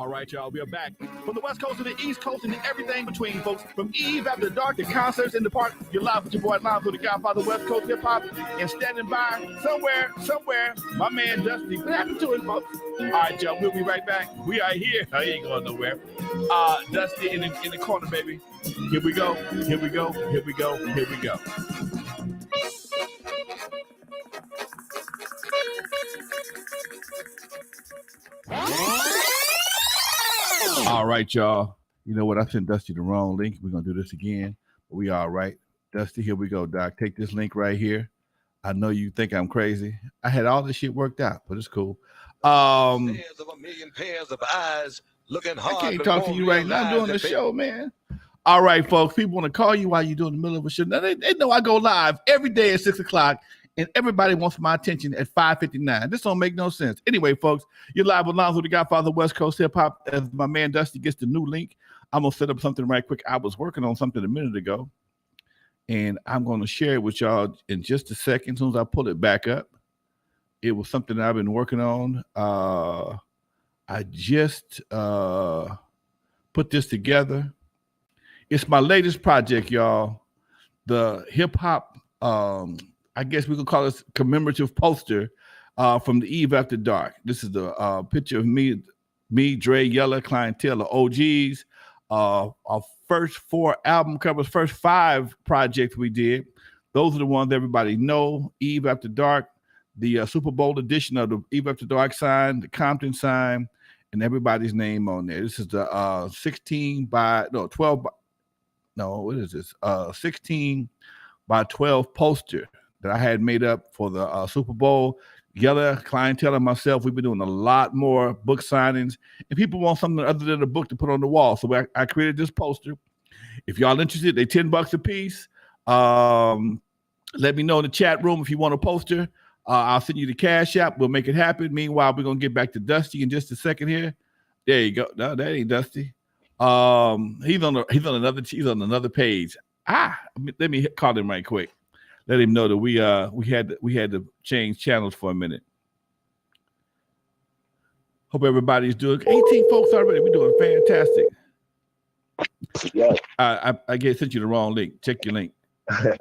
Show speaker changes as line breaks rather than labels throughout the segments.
All right, y'all, we are back from the West Coast to the East Coast and everything between, folks. From Eve After Dark to concerts in the park, you're live with your boy Lonzo, the Godfather of West Coast hip hop, and standing by somewhere, my man Dusty. What happened to him, folks? All right, y'all, we'll be right back. We are here. I ain't going nowhere. Dusty in the corner, baby. Here we go. Here we go. Here we go. Here we go. All right, y'all. You know what? I sent Dusty the wrong link. We're going to do this again. But we all right. Dusty, here we go, Doc. Take this link right here. I know you think I'm crazy. I had all this shit worked out, but it's cool.
Pairs of a million pairs of eyes looking hard.
I can't talk to you right now. I'm doing a show, man. All right, folks. People want to call you while you're doing the middle of a show. Now, they know I go live every day at 6 o'clock. And everybody wants my attention at 5:59. This don't make no sense. Anyway, folks, you're live with Lonzo, the Godfather of West Coast hip hop. As my man Dusty gets the new link, I'm gonna set up something right quick. I was working on something a minute ago, and I'm gonna share it with y'all in just a second. As soon as I pull it back up, it was something that I've been working on. I just put this together. It's my latest project, y'all. The hip hop. I guess we could call this commemorative poster from the Eve After Dark. This is the picture of me, Dre, Yella, Clientele, the OGs. Our first 4 album covers, first 5 projects we did. Those are the ones everybody know. Eve After Dark, the Super Bowl edition of the Eve After Dark sign, the Compton sign, and everybody's name on there. This is the 16 by 12 that I had made up for the Super Bowl. Yella, Clientele, and myself, we've been doing a lot more book signings, and people want something other than a book to put on the wall. So I created this poster. If y'all interested, they're $10 a piece. Let me know in the chat room if you want a poster. I'll send you the Cash App. We'll make it happen. Meanwhile, we're gonna get back to Dusty in just a second here. There you go. No, that ain't Dusty. He's on another page. Let me call him right quick. Let him know that we had to change channels for a minute. Hope everybody's doing 18 folks already. We're doing fantastic.
Yeah.
I sent you the wrong link. Check your link.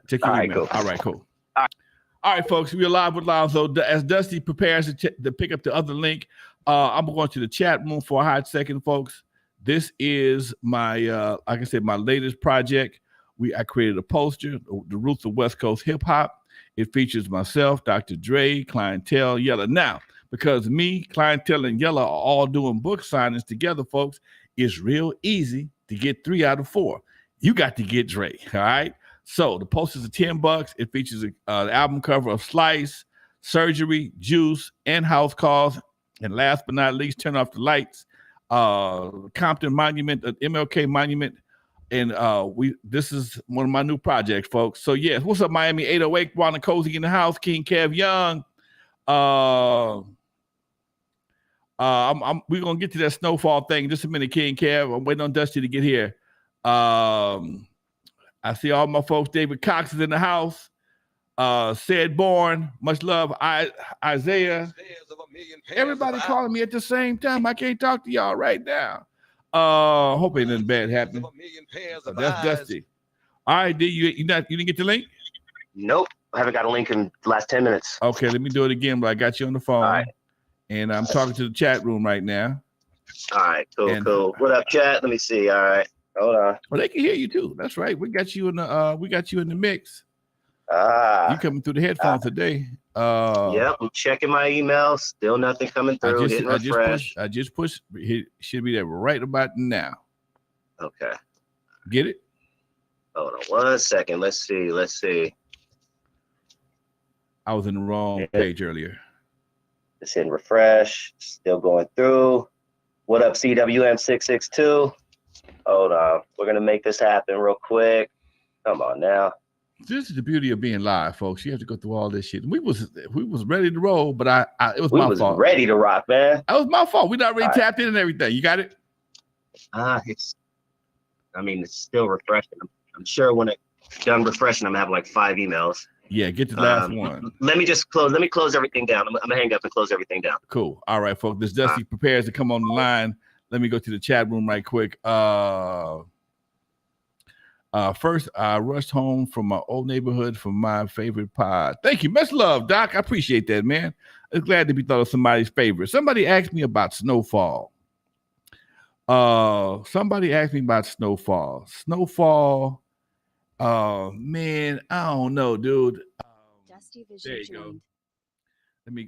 Check your email. Cool. All right, cool. All right, folks. We're live with Lonzo. As Dusty prepares to pick up the other link, I'm going to the chat room for a hot second, folks. This is my, like I said, my latest project. I created a poster, The Roots of West Coast Hip Hop. It features myself, Dr. Dre, Clientele, Yella. Now, because me, Clientele, and Yella are all doing book signings together, folks, it's real easy to get 3 out of 4. You got to get Dre, all right? So the posters are $10. It features an album cover of Slice, Surgery, Juice, and House Calls. And last but not least, Turn Off the Lights, Compton Monument, MLK Monument. And this is one of my new projects, folks. So yes, what's up, Miami 808? Ron and Cozy in the house. King Kev Young. We're gonna get to that snowfall thing in just a minute, King Kev. I'm waiting on Dusty to get here. I see all my folks. David Cox is in the house. Said Born, much love. Isaiah. Everybody calling me at the same time. I can't talk to y'all right now. Hope ain't nothing bad happening. That's Dusty. All right, you didn't get the link?
Nope. I haven't got a link in the last 10 minutes.
Okay, let me do it again, but I got you on the phone.
All right.
And I'm talking to the chat room right now.
All right, cool. What up, chat? Let me see. All right. Hold on.
Well, they can hear you too. That's right. We got you in the mix. You coming through the headphones today.
Yep, I'm checking my email. Still nothing coming through. Hitting refresh.
I just pushed. It should be there right about now.
Okay.
Get it?
Hold on 1 second. Let's see.
I was in the wrong page earlier.
It's hitting refresh. Still going through. What up, CWM662? Hold on. We're gonna make this happen real quick. Come on now.
This is the beauty of being live, folks. You have to go through all this shit. We was ready to roll, but it was my fault.
Ready to rock, man.
That was my fault. We not already tapped in and everything. You got it?
It's still refreshing. I'm sure when it's done refreshing, I'm gonna have like 5 emails.
Yeah, get the last one.
Let me close everything down. I'm gonna hang up and close everything down.
Cool. All right, folks. This Dusty prepares to come on the line. Let me go to the chat room right quick. First, I rushed home from my old neighborhood for my favorite pod. Thank you. Much love, Doc. I appreciate that, man. I'm glad to be thought of somebody's favorite. Somebody asked me about snowfall. Somebody asked me about snowfall. Snowfall. Man, I don't know, dude.
Dusty Vision
there you
joined.
go.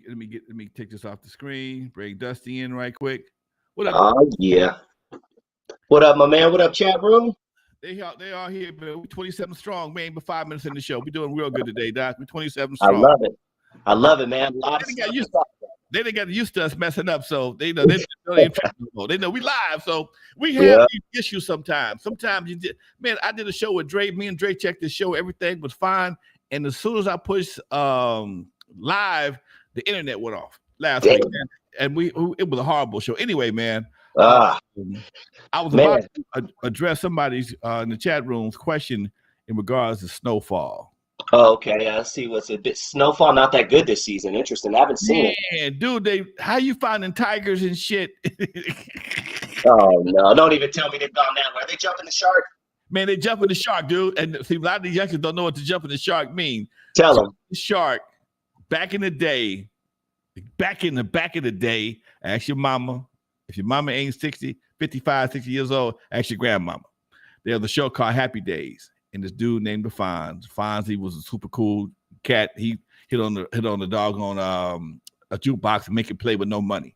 Let me take this off the screen. Bring Dusty in right quick. What up?
Oh yeah. What up, my man? What up, chat room?
They are here, but we're 27 strong. We ain't but 5 minutes in the show. We're doing real good today, Doc. We're 27
I
strong.
love it. I love it, man. A lot of
They
stuff
got
to
used,
talk about.
they didn't get used to us messing up, so they know they know we live. So we have these issues sometimes. Sometimes man, I did a show with Dre. Me and Dre checked the show. Everything was fine, and as soon as I pushed live, the internet went off last week, and it was a horrible show. Anyway, man. I was about to address somebody's in the chat room's question in regards to snowfall.
Oh, okay. I see. What's a bit snowfall? Not that good this season. Interesting. I haven't seen
it. Dude, how you finding tigers and shit?
Oh no! Don't even tell me they've gone that way. Are they jumping the shark?
Man, they jumping the shark, dude. And see, a lot of these youngsters don't know what to jumping the shark mean.
Tell them.
The shark. Back in the day, ask your mama. If your mama ain't 55, 60 years old, ask your grandmama. They have the show called Happy Days. And this dude named the Fonz. Fonz, he was a super cool cat. He hit on the doggone a jukebox and make it play with no money.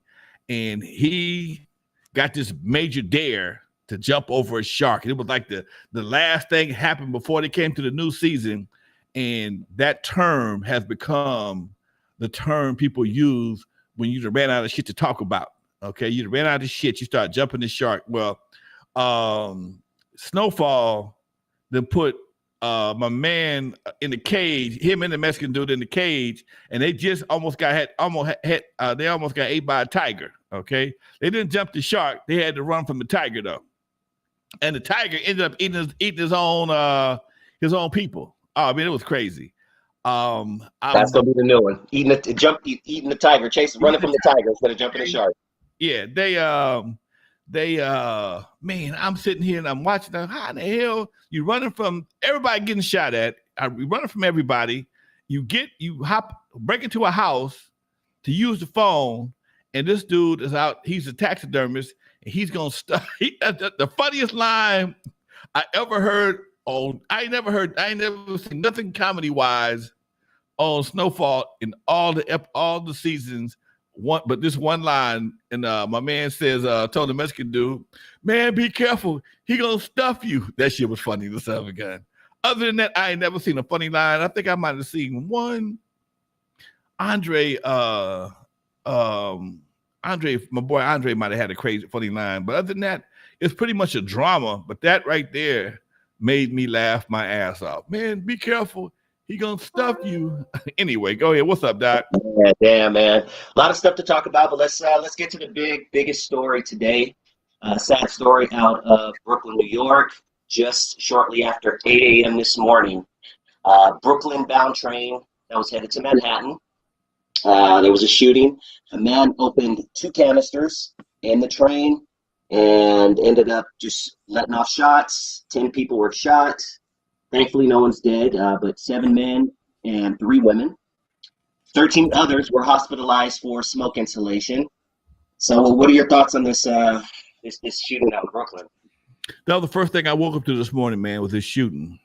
And he got this major dare to jump over a shark. And it was like the last thing happened before they came to the new season. And that term has become the term people use when you ran out of shit to talk about. Okay, you ran out of shit. You start jumping the shark. Well, Snowfall then put my man in the cage. Him and the Mexican dude in the cage, and they just almost got ate by a tiger. Okay, they didn't jump the shark. They had to run from the tiger though, and the tiger ended up eating his own people. Oh, I mean, it was crazy.
That's gonna be the new one. Eating the tiger, running from the tiger instead of jumping the shark.
Yeah, man, I'm sitting here and I'm watching them. How in the hell you running from everybody getting shot at? You running from everybody. You break into a house to use the phone, and this dude is out. He's a taxidermist, and he's gonna stop. The funniest line I ever heard. I ain't never seen nothing comedy wise on Snowfall in all the seasons. But this one line, and my man says, told the Mexican dude, man, be careful. He gonna stuff you. That shit was funny, the son of a gun. Other than that, I ain't never seen a funny line. I think I might have seen one. Andre, my boy Andre might have had a crazy funny line. But other than that, it's pretty much a drama. But that right there made me laugh my ass off. Man, be careful. He gonna stuff you. Anyway, go ahead. What's up, Doc?
Yeah, damn, man. A lot of stuff to talk about, but let's get to the biggest story today. Sad story out of Brooklyn, New York. Just shortly after 8 a.m. this morning, Brooklyn-bound train that was headed to Manhattan. There was a shooting. A man opened 2 canisters in the train and ended up just letting off shots. 10 people were shot. Thankfully, no one's dead, but 7 men and 3 women. 13 others were hospitalized for smoke inhalation. So what are your thoughts on this this shooting out in Brooklyn?
That was the first thing I woke up to this morning, man, was this shooting.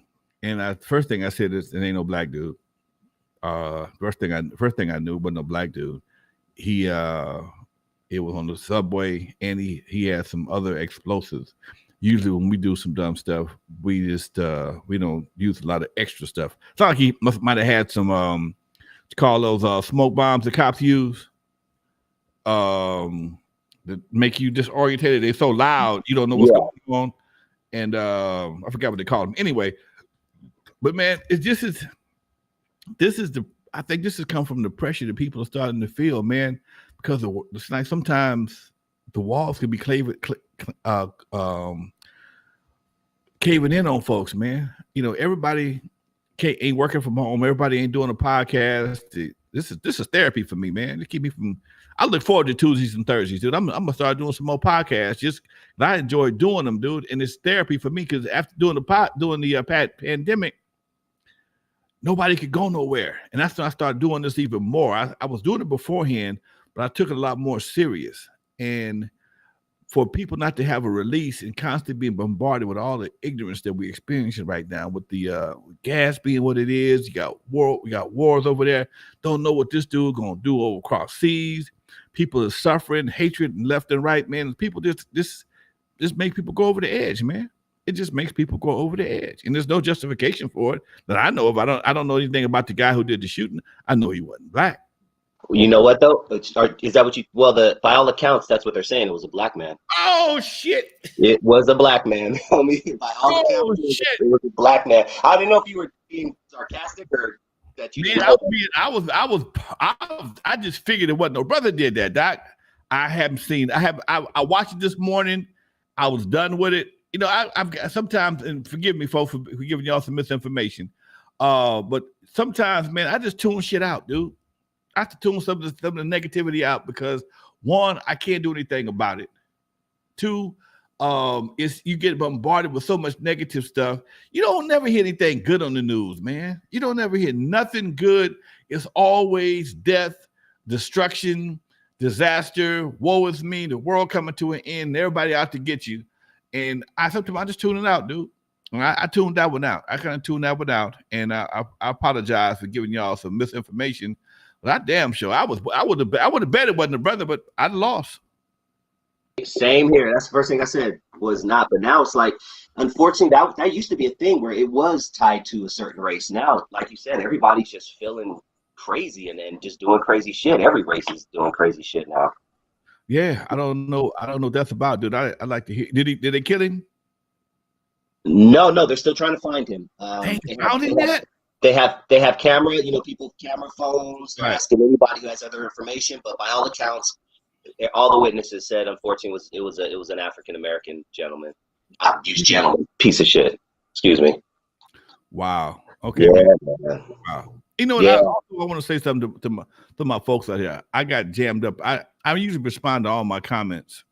And first thing I said is, it ain't no black dude. First thing I knew, but no black dude. It was on the subway, and he had some other explosives. Usually when we do some dumb stuff, we just we don't use a lot of extra stuff. It's like he might have had some call those smoke bombs the cops use that make you disoriented. They're so loud you don't know what's going on. And I forgot what they called them. Anyway, but man, I think this has come from the pressure that people are starting to feel, man, because it's like sometimes the walls can be caving in on folks, man. You know, everybody ain't working from home. Everybody ain't doing a podcast. The This is therapy for me, man. To keep me from. I look forward to Tuesdays and Thursdays, dude. I'm gonna start doing some more podcasts. Just I enjoy doing them, dude, and it's therapy for me because after doing the pandemic, nobody could go nowhere, and that's when I started doing this even more. I was doing it beforehand, but I took it a lot more serious. And for people not to have a release and constantly being bombarded with all the ignorance that we're experiencing right now, with the gas being what it is, we got wars over there. Don't know what this dude gonna do over across seas. People are suffering, hatred and left and right, man. People just make people go over the edge, man. It just makes people go over the edge, and there's no justification for it that I know of. I don't know anything about the guy who did the shooting. I know he wasn't black.
You know what though? Is that what you? Well, by all accounts, that's what they're saying. It was a black man.
Oh shit!
It was a black man. By all accounts, it was a black man. I didn't know if you were being sarcastic or that you.
Man, I just figured it wasn't no brother did that, Doc. I haven't seen. I watched it this morning. I was done with it. You know, I've got sometimes, and forgive me, folks, for giving y'all some misinformation. But sometimes, man, I just tune shit out, dude. I have to tune some of the negativity out because one, I can't do anything about it. Two, it's you get bombarded with so much negative stuff. You don't never hear anything good on the news, man. You don't ever hear nothing good. It's always death, destruction, disaster, woe is me, the world coming to an end, and everybody out to get you. And sometimes I just tune it out, dude. I tuned that one out. I kind of tuned that one out, and I apologize for giving y'all some misinformation. But I damn sure I would have bet it wasn't a brother, but I lost.
Same here. That's the first thing I said was not, but now it's like, unfortunately, that used to be a thing where it was tied to a certain race. Now, like you said, everybody's just feeling crazy and then just doing crazy shit. Every race is doing crazy shit now.
Yeah, I don't know what that's about, dude. I like to hear. Did they kill him?
No, they're still trying to find him.
They found him yet?
They have camera, camera phones. They're asking anybody who has other information, but by all accounts, all the witnesses said, unfortunately, it was an African American gentleman. I use gentleman, piece of shit. Excuse me.
Wow. Okay.
Yeah,
man. Wow. You know what?
Yeah.
I want to say something to my folks out here. I got jammed up. I usually respond to all my comments,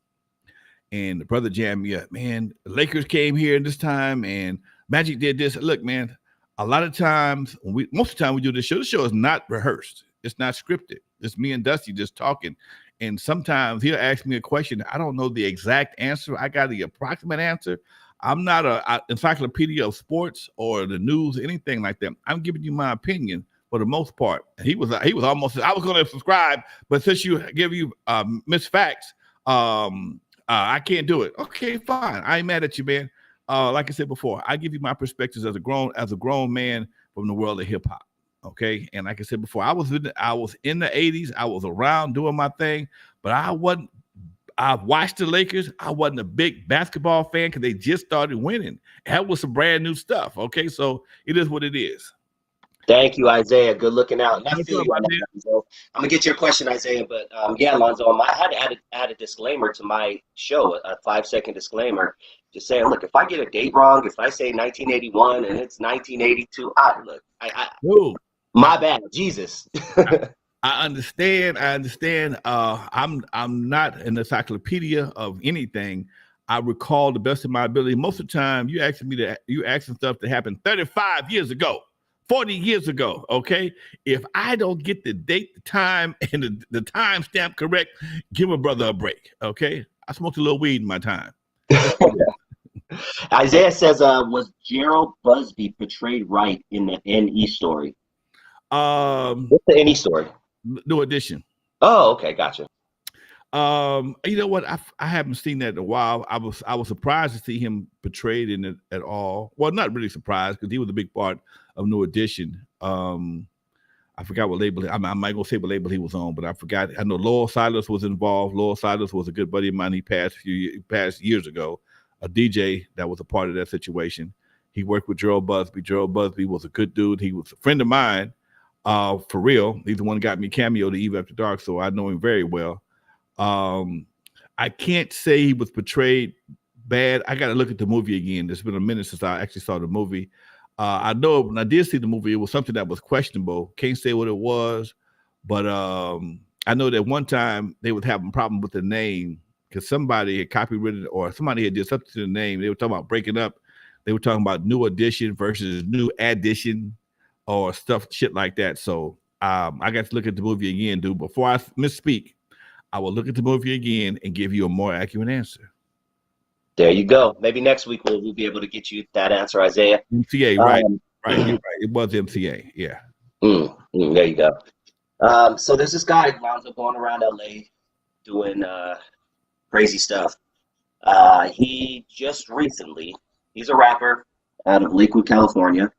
and the brother jammed me up. Man, the Lakers came here this time, and Magic did this. Look, man. A lot of times, most of the time we do this show, the show is not rehearsed. It's not scripted. It's me and Dusty just talking. And sometimes he'll ask me a question. I don't know the exact answer. I got the approximate answer. I'm not an encyclopedia of sports or the news, anything like that. I'm giving you my opinion for the most part. He was almost. I was going to subscribe, but since you give you missed facts, I can't do it. Okay, fine. I ain't mad at you, man. Like I said before, I give you my perspectives as a grown man from the world of hip hop. Okay, and like I said before, I was in the 80s. I was around doing my thing, but I watched the Lakers. I wasn't a big basketball fan because they just started winning. That was some brand new stuff. Okay, so it is what it is.
Thank you, Isaiah. Good looking out. And I feel you, I'm gonna get your question, Isaiah. But yeah, Lonzo, I had to add a disclaimer to my show, a 5-second disclaimer, just saying, look, if I get a date wrong, if I say 1981 and it's 1982, my bad, Jesus.
I understand. I'm not an encyclopedia of anything. I recall the best of my ability. Most of the time, you asking stuff that happened 35 years ago. 40 years ago, okay? If I don't get the date, the time, and the time stamp correct, give a brother a break, okay? I smoked a little weed in my time.
Isaiah says, was Gerald Busby portrayed right in the NE story? What's the NE story?
New Edition.
Oh, okay, gotcha.
You know what? I haven't seen that in a while. I was surprised to see him portrayed in it at all. Well, not really surprised because he was a big part of New Edition. I forgot what label. I'm not gonna say what label he was on, but I forgot. I know Lowell Silas was involved. Lowell Silas was a good buddy of mine. He passed years ago. A DJ that was a part of that situation. He worked with Gerald Busby. Gerald Busby was a good dude. He was a friend of mine, for real. He's the one who got me cameo to Eve After Dark, so I know him very well. I can't say he was portrayed bad. I got to look at the movie again. It's been a minute since I actually saw the movie. I know when I did see the movie, it was something that was questionable. Can't say what it was, But I know that one time they was having a problem with the name because somebody had copywritten or somebody had did something to the name. They were talking about breaking up. They were talking about new edition versus new addition or shit like that. So I got to look at the movie again, dude. Before I misspeak, I will look at the movie again and give you a more accurate answer.
There you go. Maybe next week we'll be able to get you that answer, Isaiah.
MCA, right? Right. You're right. It was MCA. Yeah.
There you go. So there's this guy, Lonzo, going around LA doing crazy stuff. He just recently, he's a rapper out of Lakewood, California.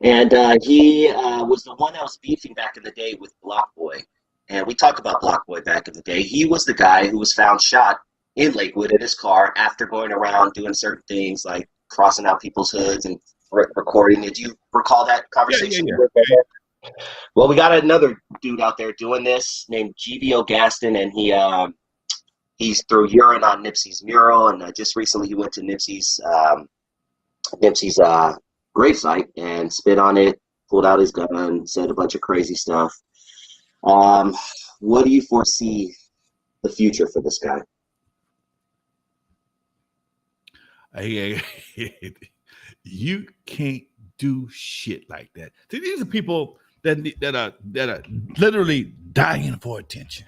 And he was the one that was beefing back in the day with Block Boy. And we talked about Block Boy back in the day. He was the guy who was found shot in Lakewood in his car after going around doing certain things like crossing out people's hoods and recording it. Do you recall that conversation? Yeah. Well, we got another dude out there doing this named GVO Gaston, and he's threw urine on Nipsey's mural, and just recently he went to Nipsey's gravesite and spit on it, pulled out his gun, said a bunch of crazy stuff. What do you foresee the future for this guy?
You can't do shit like that. See, these are people that are literally dying for attention.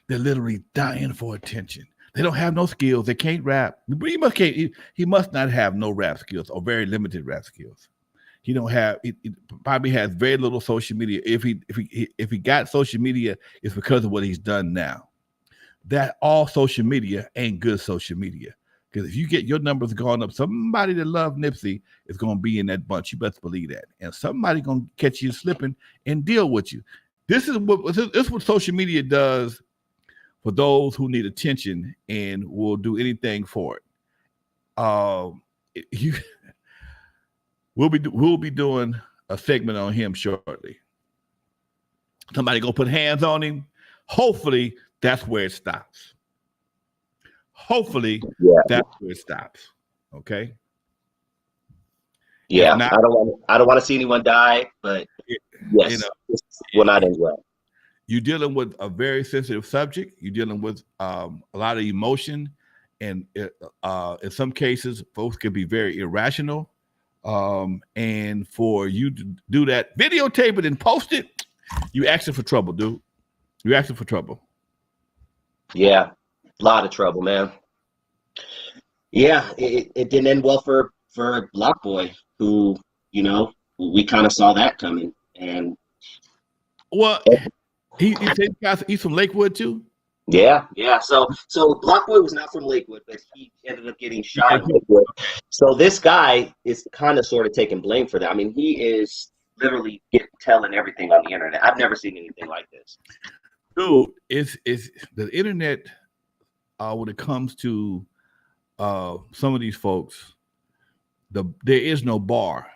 They're literally dying for attention. They don't have no skills. They can't rap. He must not have no rap skills or very limited rap skills. He don't have. He probably has very little social media. If he got social media, it's because of what he's done now. That all social media ain't good social media. Because if you get your numbers going up, somebody that loves Nipsey is going to be in that bunch. You best believe that. And somebody going to catch you slipping and deal with you. This is what social media does for those who need attention and will do anything for it. We'll be doing a segment on him shortly. Somebody go put hands on him. Hopefully, that's where it stops. Hopefully, that's where it stops. Okay.
Yeah, I don't want to see anyone die, but yes, will not end well.
You're dealing with a very sensitive subject. You're dealing with a lot of emotion, and in some cases, folks can be very irrational. And for you to do that, videotape it and post it, you asking for trouble, dude. You're asking for trouble.
Yeah. A lot of trouble, man. Yeah, it didn't end well for Block Boy, who, we kind of saw that coming. And
well, he's from Lakewood too.
Yeah. So Block Boy was not from Lakewood, but he ended up getting shot in Lakewood. So this guy is kind of sort of taking blame for that. I mean, he is literally telling everything on the internet. I've never seen anything like this.
Dude, it's the internet. When it comes to some of these folks, there is no bar.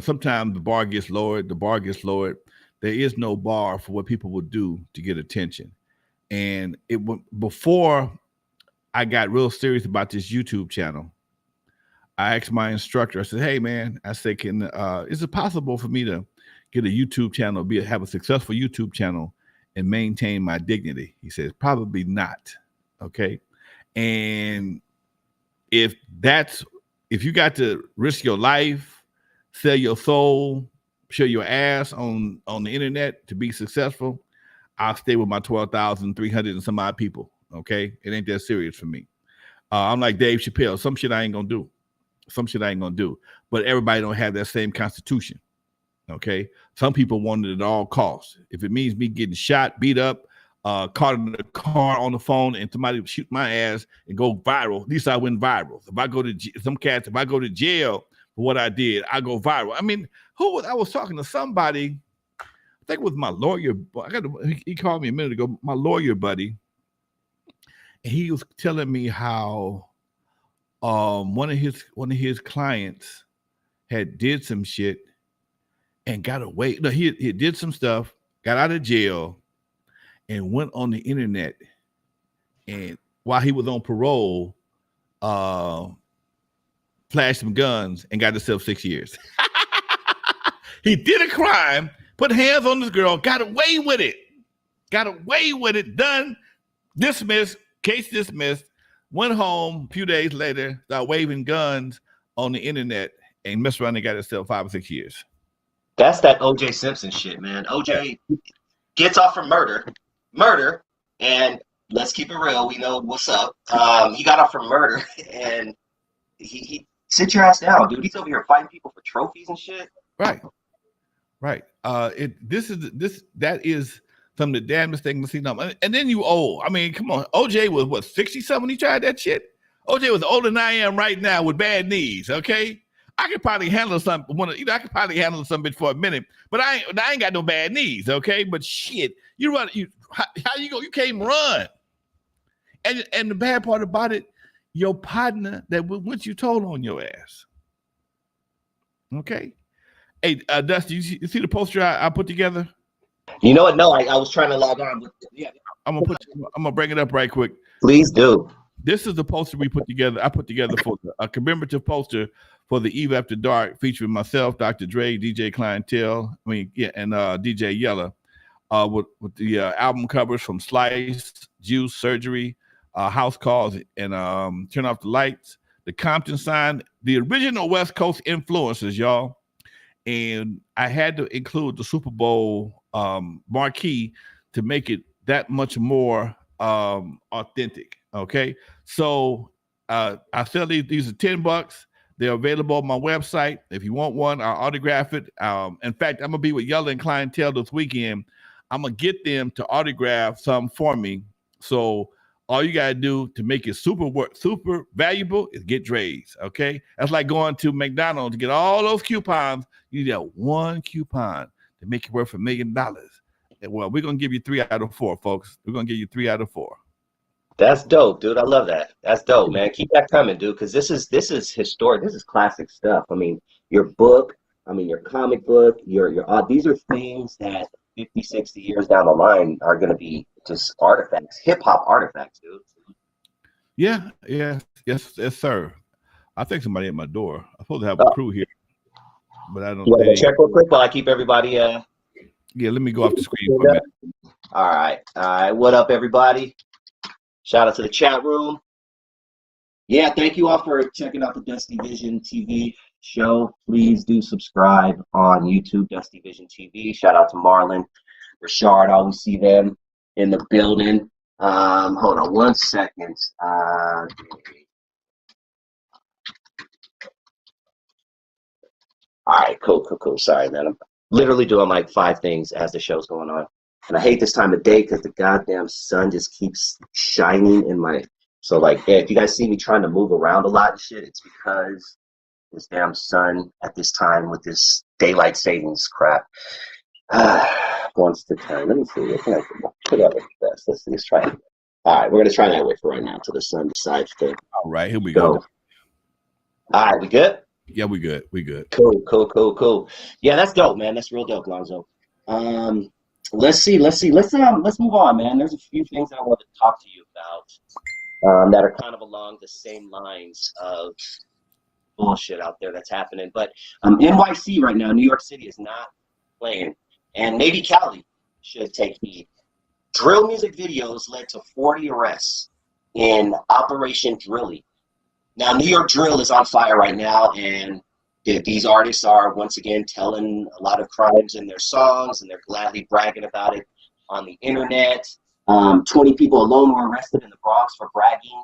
Sometimes the bar gets lowered. There is no bar for what people would do to get attention. And before I got real serious about this YouTube channel, I asked my instructor. I said, "Hey, man," I said, is it possible for me to get a YouTube channel, have a successful YouTube channel, and maintain my dignity?" He says, "Probably not." Okay. And if you got to risk your life, sell your soul, show your ass on the internet to be successful, I'll stay with my 12,300 and some odd people. Okay. It ain't that serious for me. I'm like Dave Chappelle. Some shit I ain't going to do. But everybody don't have that same constitution. Okay. Some people want it at all costs. If it means me getting shot, beat up, caught in the car on the phone and somebody shoot my ass and go viral, at least I went viral. If I go to jail for what I did, I go viral. I mean, I was talking to somebody, I think it was my lawyer. He called me a minute ago, my lawyer buddy, and he was telling me how one of his clients had did some shit and got away. No, he did some stuff, got out of jail, and went on the internet, and while he was on parole, flashed some guns and got himself 6 years. He did a crime, put hands on this girl, got away with it. Done, dismissed, case dismissed, went home a few days later, started waving guns on the internet and messed around and got herself 5 or 6 years.
That's that O.J. Simpson shit, man. O.J. gets off for murder, and let's keep it real. We know what's up. He got off for murder, and he sit your ass down, dude. He's over here fighting people for trophies and shit.
Right. That is some of the damnedest things I've seen. And then you old. I mean, come on. OJ was what, 60-something when he tried that shit? OJ was older than I am right now with bad knees. Okay. I could probably handle something. I could probably handle something for a minute, but I ain't got no bad knees. Okay. But shit, how you go? You can't even run. And the bad part about it, your partner that went you told on your ass. Okay. Hey, Dusty, you see the poster I put together?
You know what? No, I was trying to log on, but yeah.
I'm gonna bring it up right quick.
Please do.
This is the poster we put together. I put together for a commemorative poster for the Eve After Dark, featuring myself, Dr. Dre, DJ Clientele, and DJ Yella, with the album covers from Slice, Juice, Surgery, House Calls, and Turn Off the Lights, the Compton Sign, the original West Coast influences, y'all. And I had to include the Super Bowl marquee to make it that much more authentic. Okay, so I sell these are $10. They're available on my website. If you want one, I'll autograph it. In fact, I'm gonna be with Yella and Clientele this weekend. I'm gonna get them to autograph some for me. So all you gotta do to make it super valuable is get Dre's. Okay, that's like going to McDonald's to get all those coupons. You need one coupon to make it worth $1 million. Well, we're gonna give you 3 out of 4, folks. We're gonna give you 3 out of 4.
That's dope, dude. I love that. That's dope, man. Keep that coming, dude, because this is historic. This is classic stuff. I mean, your book, your comic book, your these are things that 50, 60 years down the line are going to be just artifacts, hip-hop artifacts, dude.
Yeah, yes, sir. I think somebody at my door. I'm supposed to have a crew here, but I don't.
You want to check real quick while I keep everybody?
Yeah, let me go off the screen for a minute.
All right. What up, everybody? Shout out to the chat room. Yeah, thank you all for checking out the Dusty Vision TV show. Please do subscribe on YouTube, Dusty Vision TV. Shout out to Marlon, Rashard. Always see them in the building. Hold on 1 second. All right, cool. Sorry, man. I'm literally doing like 5 things as the show's going on. And I hate this time of day because the goddamn sun just keeps shining in my. So like, yeah, if you guys see me trying to move around a lot and shit, it's because this damn sun at this time with this daylight savings crap. Wants to turn. Let me see. What can I put out with this? Let's try it. All right, we're gonna try that way for right now until the sun decides to.
All right, here we go.
All right, we good?
Yeah, we good.
Cool. Yeah, that's dope, man. That's real dope, Lonzo. Let's move on, man. There's a few things that I want to talk to you about that are kind of along the same lines of bullshit out there that's happening. But NYC right now, New York City is not playing, and maybe Cali should take heed. Drill music videos led to 40 arrests in Operation Drilly. Now, New York drill is on fire right now, and these artists are once again telling a lot of crimes in their songs, and they're gladly bragging about it on the internet. 20 people alone were arrested in the Bronx for bragging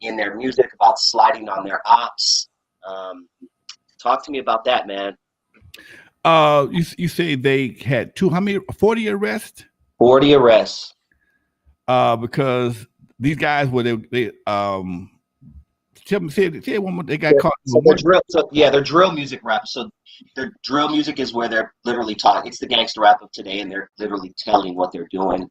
in their music about sliding on their ops. Talk to me about that, man.
You say they had 40 arrests?
40 arrests.
Because these guys were they say one more. They got caught.
They're drill music rap. So their drill music is where they're literally talking. It's the gangster rap of today, and they're literally telling what they're doing.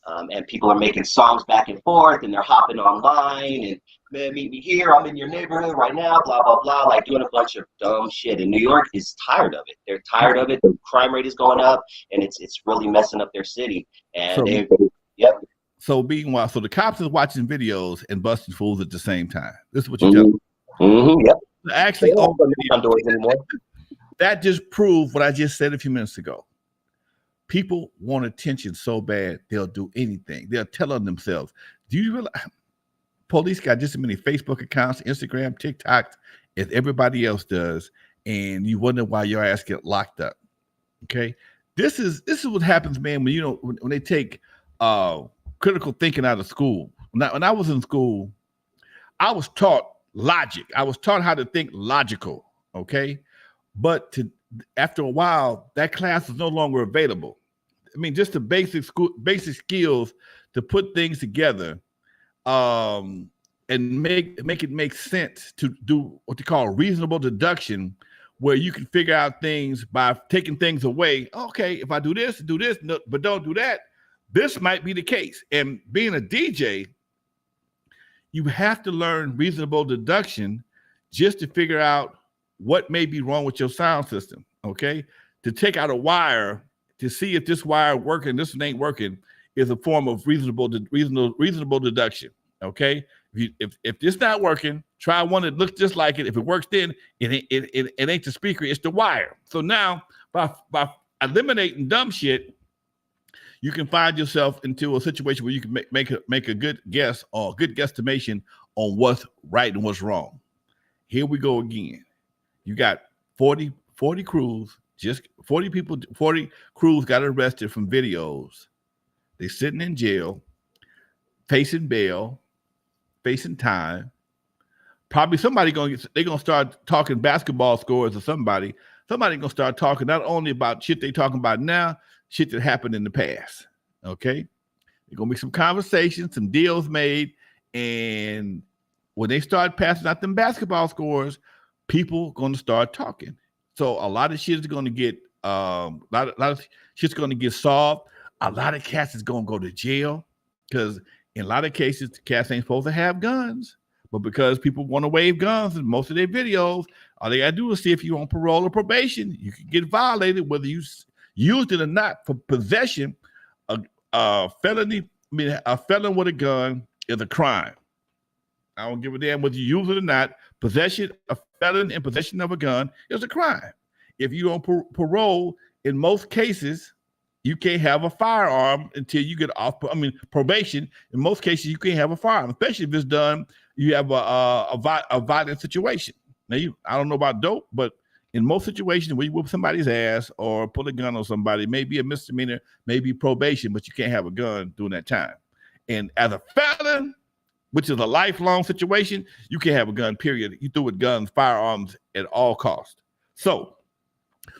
And people are making songs back and forth, and they're hopping online, and man, meet me here. I'm in your neighborhood right now. Blah blah blah. Like doing a bunch of dumb shit. And New York is tired of it. They're tired of it. The crime rate is going up, and it's really messing up their city. And yep.
So meanwhile, so the cops is watching videos and busting fools at the same time. This is what you're telling
me. Yep.
Actually, that just proved what I just said a few minutes ago. People want attention so bad, they'll do anything. They'll tell on themselves. Do you realize police got just as many Facebook accounts, Instagram, TikTok as everybody else does, and you wonder why your ass get locked up. Okay, this is what happens, man. When they take critical thinking out of school. When I was in school, I was taught logic. I was taught how to think logical. Okay, but after a while, that class is no longer available. I mean, just the basic skills to put things together, and make it make sense to do what they call reasonable deduction, where you can figure out things by taking things away. Okay, if I do this, no, but don't do that, this might be the case. And being a DJ, you have to learn reasonable deduction just to figure out what may be wrong with your sound system. Okay, to take out a wire to see if this wire working, this one ain't working, is a form of reasonable deduction. Okay, if this not working, try one that looks just like it. If it works, then it ain't the speaker, it's the wire. So now by eliminating dumb shit, you can find yourself into a situation where you can make a good guess or a good guesstimation on what's right and what's wrong. Here we go again. You got 40 crews, just 40 people, 40 crews got arrested from videos. They're sitting in jail, facing bail, facing time. Probably somebody they're gonna start talking basketball scores, or somebody gonna start talking not only about shit they talking about now, shit that happened in the past. Okay, there's gonna be some conversations, some deals made, and when they start passing out them basketball scores, people gonna start talking. So a lot of shit is gonna get a lot of shit's gonna get solved. A lot of cats is gonna go to jail because in a lot of cases, the cats ain't supposed to have guns. But because people want to wave guns in most of their videos, all they got to do is see if you're on parole or probation. You can get violated whether you used it or not. For possession, a felony, a felon with a gun is a crime. I don't give a damn whether you use it or not. Possession, a felon in possession of a gun is a crime. If you're on parole, in most cases, you can't have a firearm until you get off. Probation. In most cases, you can't have a firearm, especially if it's done. You have a violent situation. Now, I don't know about dope, but in most situations where you whip somebody's ass or pull a gun on somebody, maybe a misdemeanor, maybe probation, but you can't have a gun during that time. And as a felon, which is a lifelong situation, you can't have a gun, period. You through with guns, firearms at all costs. So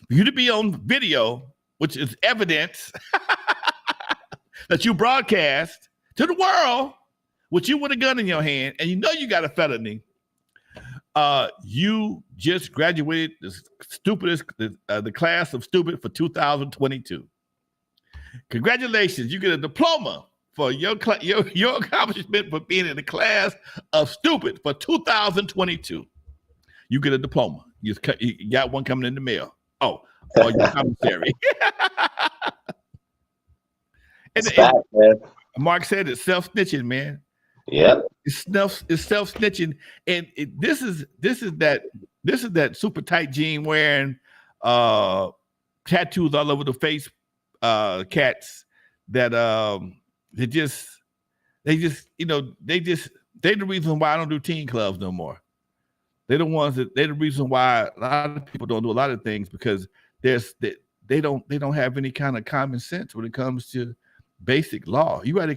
for you to be on video, which is evidence that you broadcast to the world, with you with a gun in your hand, and you know you got a felony, you just graduated the class of stupid for 2022. Congratulations, you get a diploma for your accomplishment for being in the class of stupid for 2022. You get a diploma. You got one coming in the mail. Oh, your commissary. and Mark said it's self-snitching, man.
Yep.
It's self-snitching, and this is that super tight jean wearing, tattoos all over the face, cats that they're the reason why I don't do teen clubs no more. They're the reason why a lot of people don't do a lot of things, because they don't have any kind of common sense when it comes to basic law. You out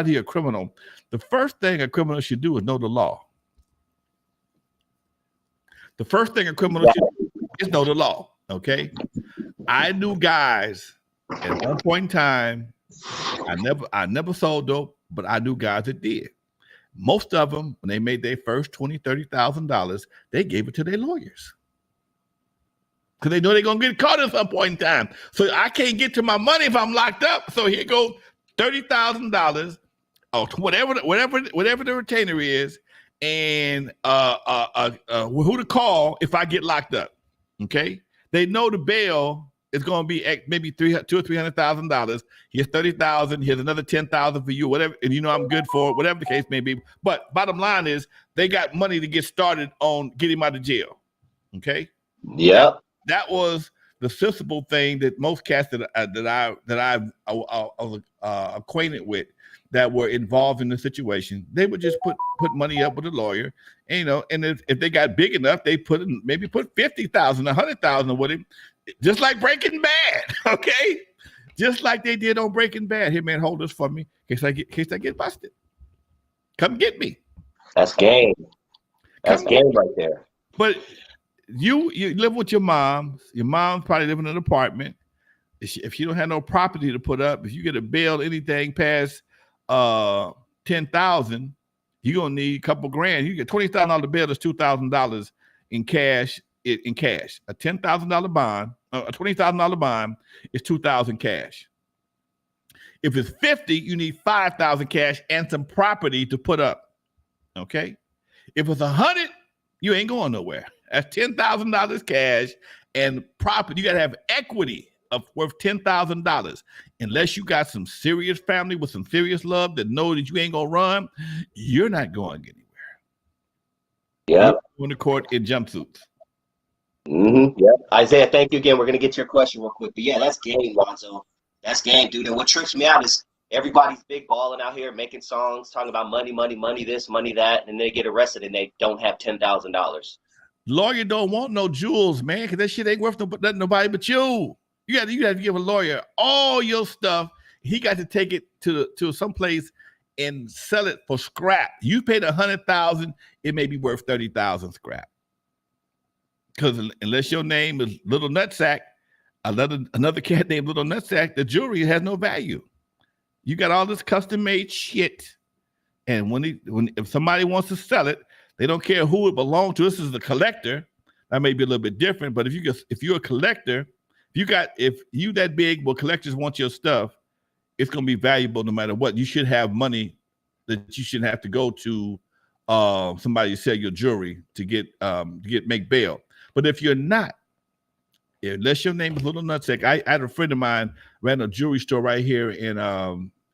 here a criminal. The first thing a criminal should do is know the law. The first thing a criminal should do is know the law. Okay. I knew guys at one point in time. I never sold dope, but I knew guys that did. Most of them, when they made their first $20,000, $30,000, they gave it to their lawyers. Because they know they're going to get caught at some point in time. So I can't get to my money if I'm locked up. So here goes $30,000 or whatever the retainer is, and who to call if I get locked up. Okay? They know the bail is going to be maybe $200,000 or $300,000. Here's $30,000. Here's another $10,000 for you, whatever. And I'm good for it, whatever the case may be. But bottom line is, they got money to get started on getting him out of jail. Okay?
Yep.
That was the sensible thing that most cats that I was acquainted with that were involved in the situation, they would just put money up with a lawyer, and, and if they got big enough, they maybe put 50,000, 100,000 with him, just like Breaking Bad, okay, just like they did on Breaking Bad. Here, man, hold this for me in case I get busted. Come get me.
That's game. That's game right there.
But you live with your mom. Your mom's probably living in an apartment. If you don't have no property to put up, if you get a bill, anything past $10,000, you're gonna need a couple grand. You get $20,000 bill, that's $2,000 in cash. A $10,000 bond, a $20,000 bond is $2,000 cash. If it's 50, you need 5,000 cash and some property to put up. Okay. If it's 100, you ain't going nowhere. That's $10,000 cash and property. You got to have equity of worth $10,000. Unless you got some serious family with some serious love that know that you ain't gonna run, you're not going anywhere.
Yeah.
Going to court in jumpsuits.
Mm-hmm. Yeah. Isaiah, thank you again. We're gonna get to your question real quick, but yeah, that's game, Lonzo. That's game, dude. And what trips me out is everybody's big balling out here making songs, talking about money, this, money, that, and they get arrested and they don't have $10,000.
Lawyer don't want no jewels, man, because that shit ain't worth nobody but you. You got to give a lawyer all your stuff. He got to take it to some place and sell it for scrap. You paid $100,000, it may be worth 30,000 scrap. Because unless your name is Little Nutsack, another cat named Little Nutsack, the jewelry has no value. You got all this custom made shit, and if somebody wants to sell it, they don't care who it belongs to. This is the collector. That may be a little bit different, but if you're a collector, if you that big, well, collectors want your stuff, it's gonna be valuable no matter what. You should have money that you shouldn't have to go to somebody to sell your jewelry to make bail. But if you're not, unless your name is Little Nutsack, I had a friend of mine ran a jewelry store right here in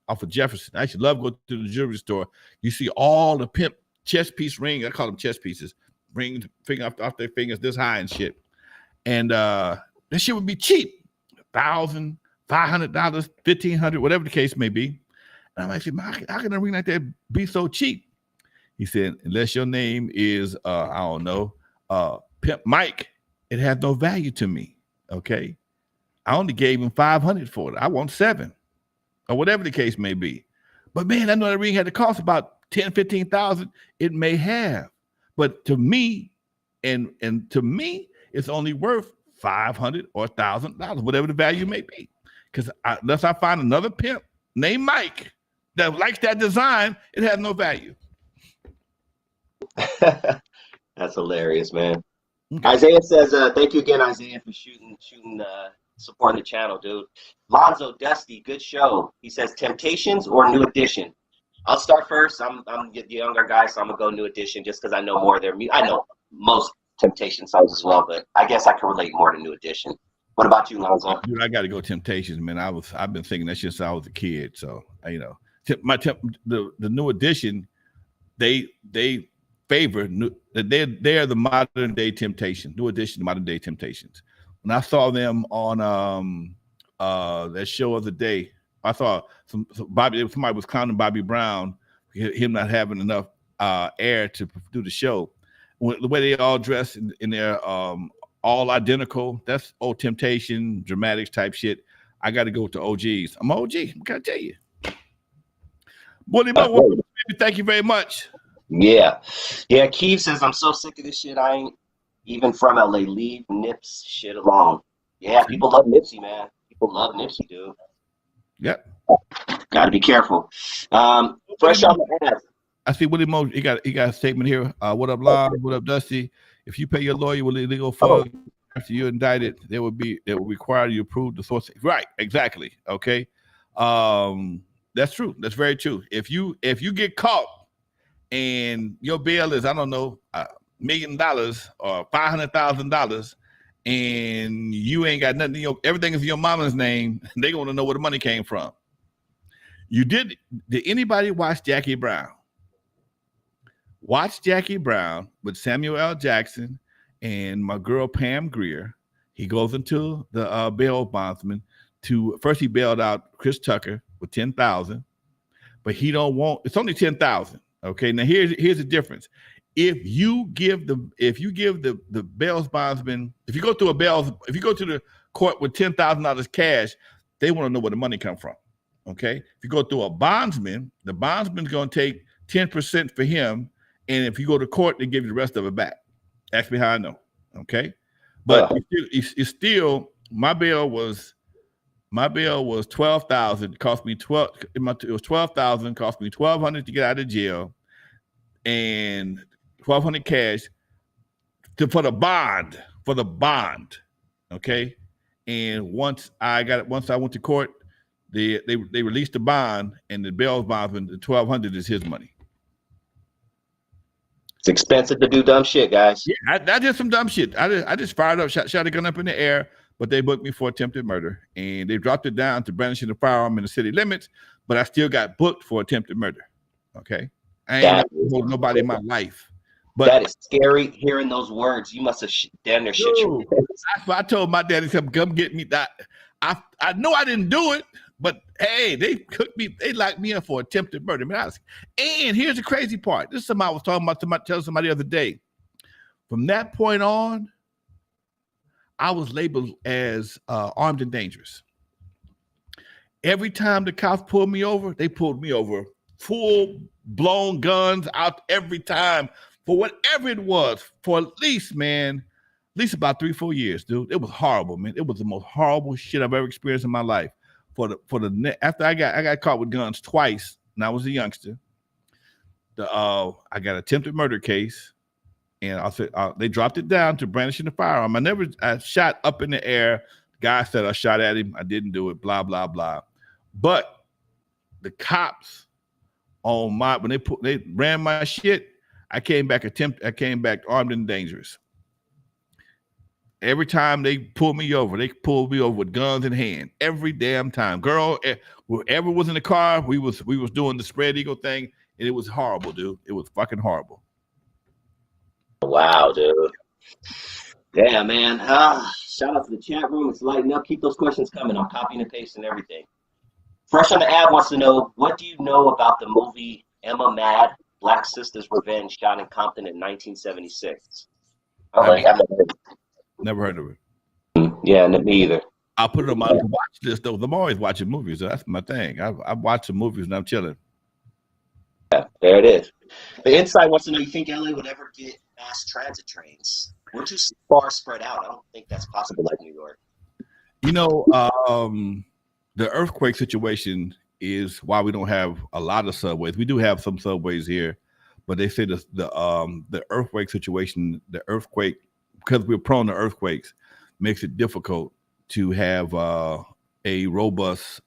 off of Jefferson. I actually love going to the jewelry store. You see all the pimp chest piece rings. I call them chest pieces. Rings, finger off their fingers this high and shit. And that shit would be cheap. $1,000, $500, $1,500, whatever the case may be. And I'm actually, how can a ring like that be so cheap? He said, unless your name is, I don't know, Pimp Mike, it has no value to me. Okay. I only gave him $500 for it. I want $7,000 or whatever the case may be. But man, I know that ring had to cost about $10,000, $15,000. It may have, but to me, and to me, it's only worth $500 or $1,000, whatever the value may be. Because unless I find another pimp named Mike that likes that design, it has no value.
That's hilarious, man. Okay. Isaiah says, thank you again, Isaiah, for supporting the channel, dude. Lonzo, Dusty, good show. He says, Temptations or New Edition? I'll start first. I'm the younger guy, so I'm going to go New Edition just because I know more of their music. I know most Temptation songs as well, but I guess I can relate more to New Edition. What about you, Lonzo?
Dude, I got to go Temptations, man. I've been thinking that shit since I was a kid. So, the New Edition, they favor they're the modern day Temptation. New Edition, modern day Temptations. When I saw them on that show of the day, I saw somebody was clowning Bobby Brown, him not having enough air to do the show. The way they all dressed in their all identical, that's old Temptation, dramatics type shit. I got to go with the OGs. I'm OG. What can I tell you? Thank you very much.
Yeah. Keith says, I'm so sick of this shit. I ain't even from LA. Leave Nips shit alone. Yeah, people love Nipsey, man. People love Nipsey, dude.
Yep.
Got to be careful. Fresh on the ass.
I see Willie Mo. He got a statement here. What up, Lon? What up, Dusty? If you pay your lawyer with illegal funds after you're indicted, it will require you to prove the source. Right, exactly. Okay. That's true. That's very true. If you get caught and your bail is, I don't know, $1 million or $500,000, and you ain't got nothing, everything is in your mama's name, they want to know where the money came from. Did anybody watch Jackie Brown? Watch Jackie Brown with Samuel L. Jackson and my girl Pam Grier. He goes into the bail bondsman to first. He bailed out Chris Tucker with 10,000, but he don't want. It's only 10,000. Okay, now here's the difference. If you give the bail bondsman, if you go to the court with $10,000 cash, they want to know where the money come from. Okay, if you go through a bondsman, the bondsman's going to take 10% for him, and if you go to court, they give you the rest of it back. Ask me how I know. Okay, but it's still my bail was 12,000. Cost me 12. It was 12,000. Cost me 1,200 to get out of jail, and 1,200 cash for the bond. Okay, and once I went to court, they released the bond, and the bail bondsman, the 1,200 is his money.
It's expensive to do dumb shit, guys.
Yeah, I did some dumb shit. I just fired up, shot a gun up in the air, but they booked me for attempted murder, and they dropped it down to brandishing a firearm in the city limits, but I still got booked for attempted murder. Okay, I ain't told nobody in my life. But
that is scary hearing those words. You must have damn near shit your pants.
That's why I told my daddy to come get me. That I know I didn't do it, but hey, they cooked me. They locked me up for attempted murder. And here's the crazy part. This is something I was talking about. Telling somebody the other day. From that point on, I was labeled as armed and dangerous. Every time the cops pulled me over, they pulled me over full blown guns out every time for whatever it was, for at least about 3-4 years, dude. It was horrible, man. It was the most horrible shit I've ever experienced in my life. After I got caught with guns twice when I was a youngster. I got attempted murder case, and they dropped it down to brandishing the firearm. I shot up in the air. The guy said I shot at him. I didn't do it. Blah blah blah. But the cops when they ran my shit, I came back armed and dangerous. Every time they pulled me over with guns in hand. Every damn time. Girl, whoever was in the car, we was doing the spread eagle thing, and it was horrible, dude. It was fucking horrible.
Wow, dude. Damn, man. Shout out to the chat room. It's lighting up. Keep those questions coming. I'm copying and pasting everything. Fresh on the Ad wants to know, what do you know about the movie Emma Mad, Black Sister's Revenge, shot in Compton in 1976?
Never heard of it.
Yeah, me either.
I'll put it on my watch list, though. I'm always watching movies. So that's my thing. I watch some movies and I'm chilling.
Yeah, there it is. The Inside wants to know, you think LA would ever get mass transit trains? We're too far spread out. I don't think that's possible like New York.
You know, the earthquake situation is why we don't have a lot of subways. We do have some subways here, but they say the earthquake situation, because we're prone to earthquakes, makes it difficult to have a robust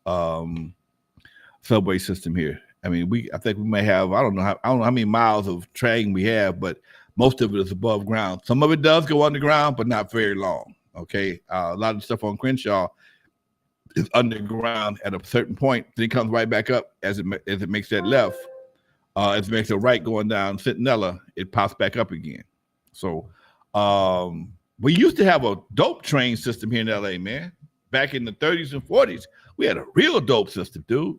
subway system here. I mean, I think we may have, I don't know how many miles of train we have, but most of it is above ground. Some of it does go underground, but not very long. Okay, a lot of stuff on Crenshaw is underground at a certain point. Then it comes right back up as it makes that left. As it makes a right going down Centinela, it pops back up again. So we used to have a dope train system here in LA, man. Back in the 30s and 40s, we had a real dope system, dude.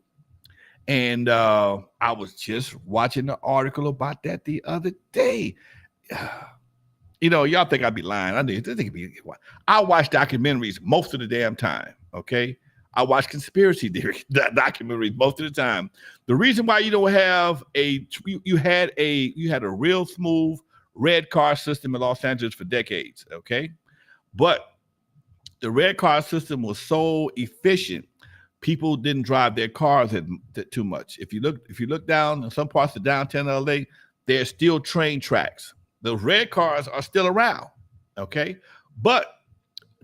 And I was just watching an article about that the other day. You know, y'all think I'd be lying. I watch documentaries most of the damn time, okay? I watch conspiracy theory documentaries most of the time. The reason why you don't have you had a real smooth red car system in Los Angeles for decades, okay? But the red car system was so efficient, people didn't drive their cars too much. If you look down in some parts of downtown LA, there's still train tracks. Those red cars are still around, okay? But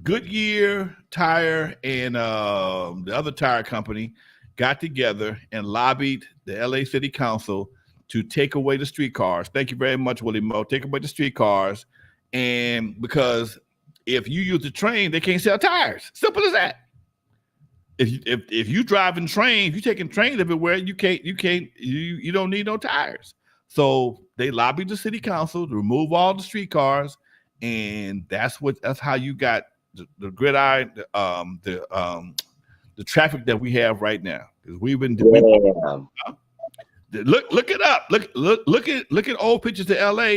Goodyear Tire and the other tire company got together and lobbied the LA City Council to take away the streetcars. Thank you very much, Willie Moe. Take away the streetcars, and because if you use the train, they can't sell tires. Simple as that. If you driving trains, if you're taking trains everywhere, you don't need no tires. So they lobbied the city council to remove all the streetcars, and that's how you got the gridiron, the traffic that we have right now. Because we've been look it up. Look at old pictures of LA.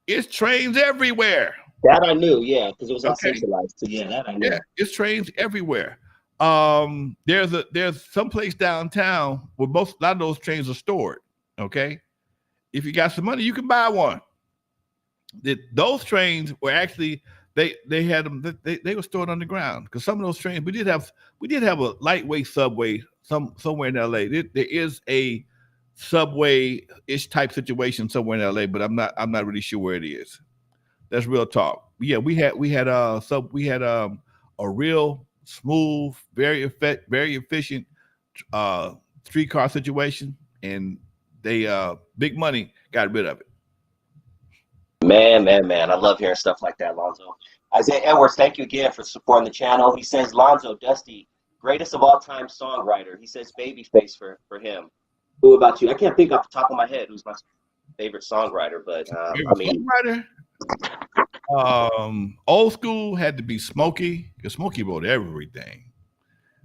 It's trains everywhere.
That I knew, yeah, because it was not centralized. So yeah, that I knew.
Yeah, it's trains everywhere. There's some place downtown where a lot of those trains are stored. Okay, if you got some money, you can buy one. Those trains were actually they had them. They were stored underground because some of those trains we did have a lightweight subway somewhere in LA. There is a subway-ish type situation somewhere in LA, but I'm not really sure where it is. That's real talk. Yeah, we had a real smooth, very efficient streetcar situation, and they big money got rid of it.
Man, I love hearing stuff like that, Lonzo. Isaiah Edwards, thank you again for supporting the channel. He says Lonzo Dusty, greatest of all time songwriter. He says Babyface for him. Who about you? I can't think off the top of my head who's my favorite songwriter, but
songwriter. Old school had to be Smokey, because Smokey wrote everything.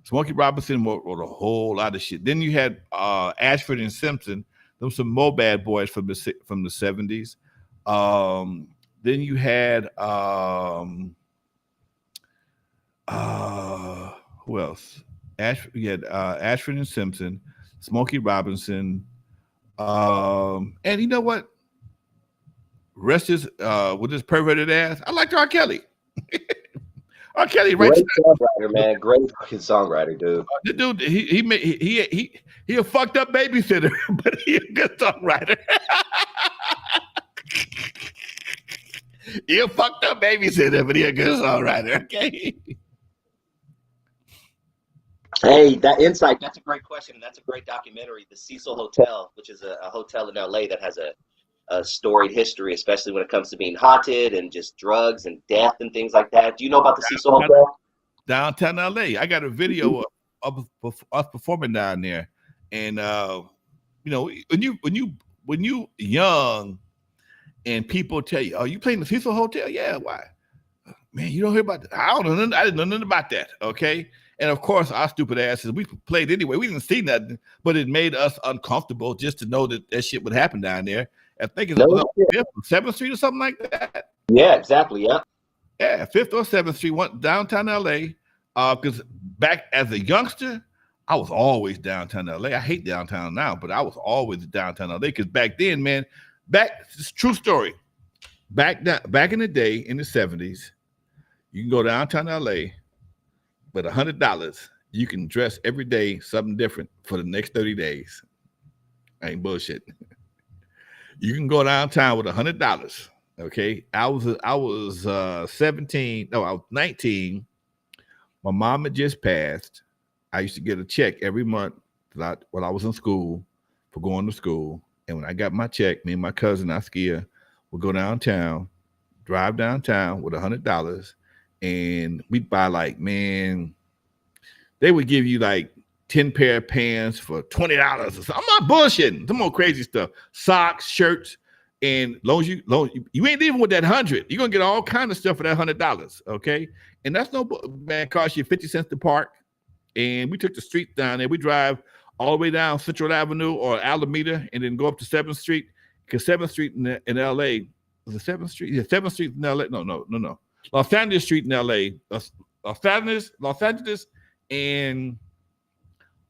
Smokey Robinson wrote a whole lot of shit. Then you had Ashford and Simpson. Those some more bad boys from the 70s. Then you had who else? You had Ashford and Simpson, Smokey Robinson, and you know what? Rest is with his perverted ass. I liked R. Kelly. R. Kelly, right?
Great songwriter, man. Great fucking songwriter, dude.
The dude, he a fucked up babysitter, but he a good songwriter. He a fucked up babysitter, but he a good songwriter. Okay.
Hey, that insight, that's a great question. That's a great documentary. The Cecil Hotel, which is a hotel in LA that has a storied history, especially when it comes to being haunted and just drugs and death and things like that. Do you know about the Cecil Hotel?
Downtown LA. I got a video of us performing down there. And you know, when you young and people tell you, oh, you playing the Cecil Hotel? Yeah, why? Man, you don't hear about that. I didn't know nothing about that. Okay. And of course, our stupid asses, we played anyway. We didn't see nothing, but it made us uncomfortable just to know that shit would happen down there. I think it's 7th Street or something like that.
Yeah, exactly. Yeah.
Yeah, 5th or 7th Street, downtown LA. Because back as a youngster, I was always downtown LA. I hate downtown now, but I was always downtown LA. Because back then, man, it's a true story. Back in the day, in the 70s, you can go downtown LA. But $100, you can dress every day something different for the next 30 days. I ain't bullshit. You can go downtown with $100. Okay, I was 17. No, I was 19. My mom had just passed. I used to get a check every month while I was in school for going to school. And when I got my check, me and my cousin Askia would go downtown, drive downtown with $100. And we'd buy they would give you 10 pair of pants for $20 or something. I'm not bullshitting. Some more crazy stuff. Socks, shirts, and long as you ain't leaving with that 100. You're gonna get all kind of stuff for that $100. Okay. And that's cost you 50 cents to park. And we took the street down there. We drive all the way down Central Avenue or Alameda and then go up to 7th Street. Because 7th Street in LA, was it 7th Street? Yeah, 7th Street in LA. No. Los Angeles Street in LA, Los Angeles, and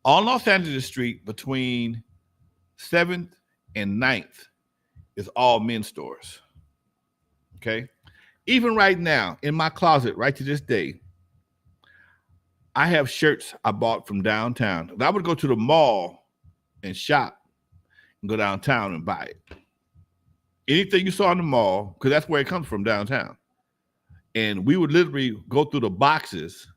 on Los Angeles Street between 7th and 9th is all men's stores. Okay. Even right now in my closet, right to this day, I have shirts I bought from downtown. I would go to the mall and shop and go downtown and buy it. Anything you saw in the mall, because that's where it comes from, downtown. And we would literally go through the boxes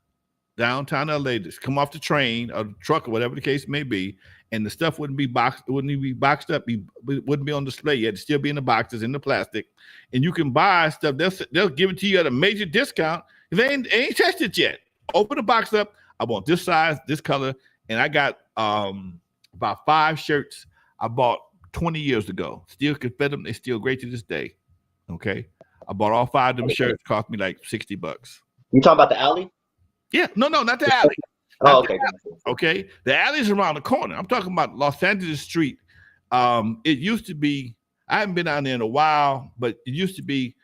downtown LA, just come off the train or the truck or whatever the case may be, and the stuff wouldn't be boxed. It wouldn't even be boxed up. It wouldn't be on display yet. It'd still be in the boxes, in the plastic. And you can buy stuff. They'll give it to you at a major discount. They ain't touched it yet. Open the box up. I want this size, this color, and I got about 5 shirts I bought 20 years ago. Still can fit them. They're still great to this day. Okay. I bought all 5 of them shirts. Cost me $60.
You talking about the alley?
Yeah, no, not the alley.
Oh, okay.
Okay, the alley's around the corner. I'm talking about Los Angeles Street. It used to be. I haven't been down there in a while, but it used to be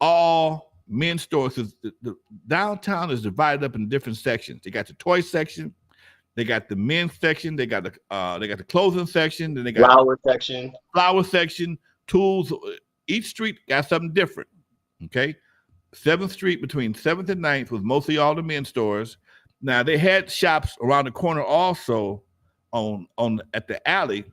all men's stores. The downtown is divided up in different sections. They got the toy section, they got the men's section, they got the clothing section, then they got flower section, tools. Each street got something different. Okay, 7th Street between 7th and 9th was mostly all the men's stores. Now they had shops around the corner also on at the alley.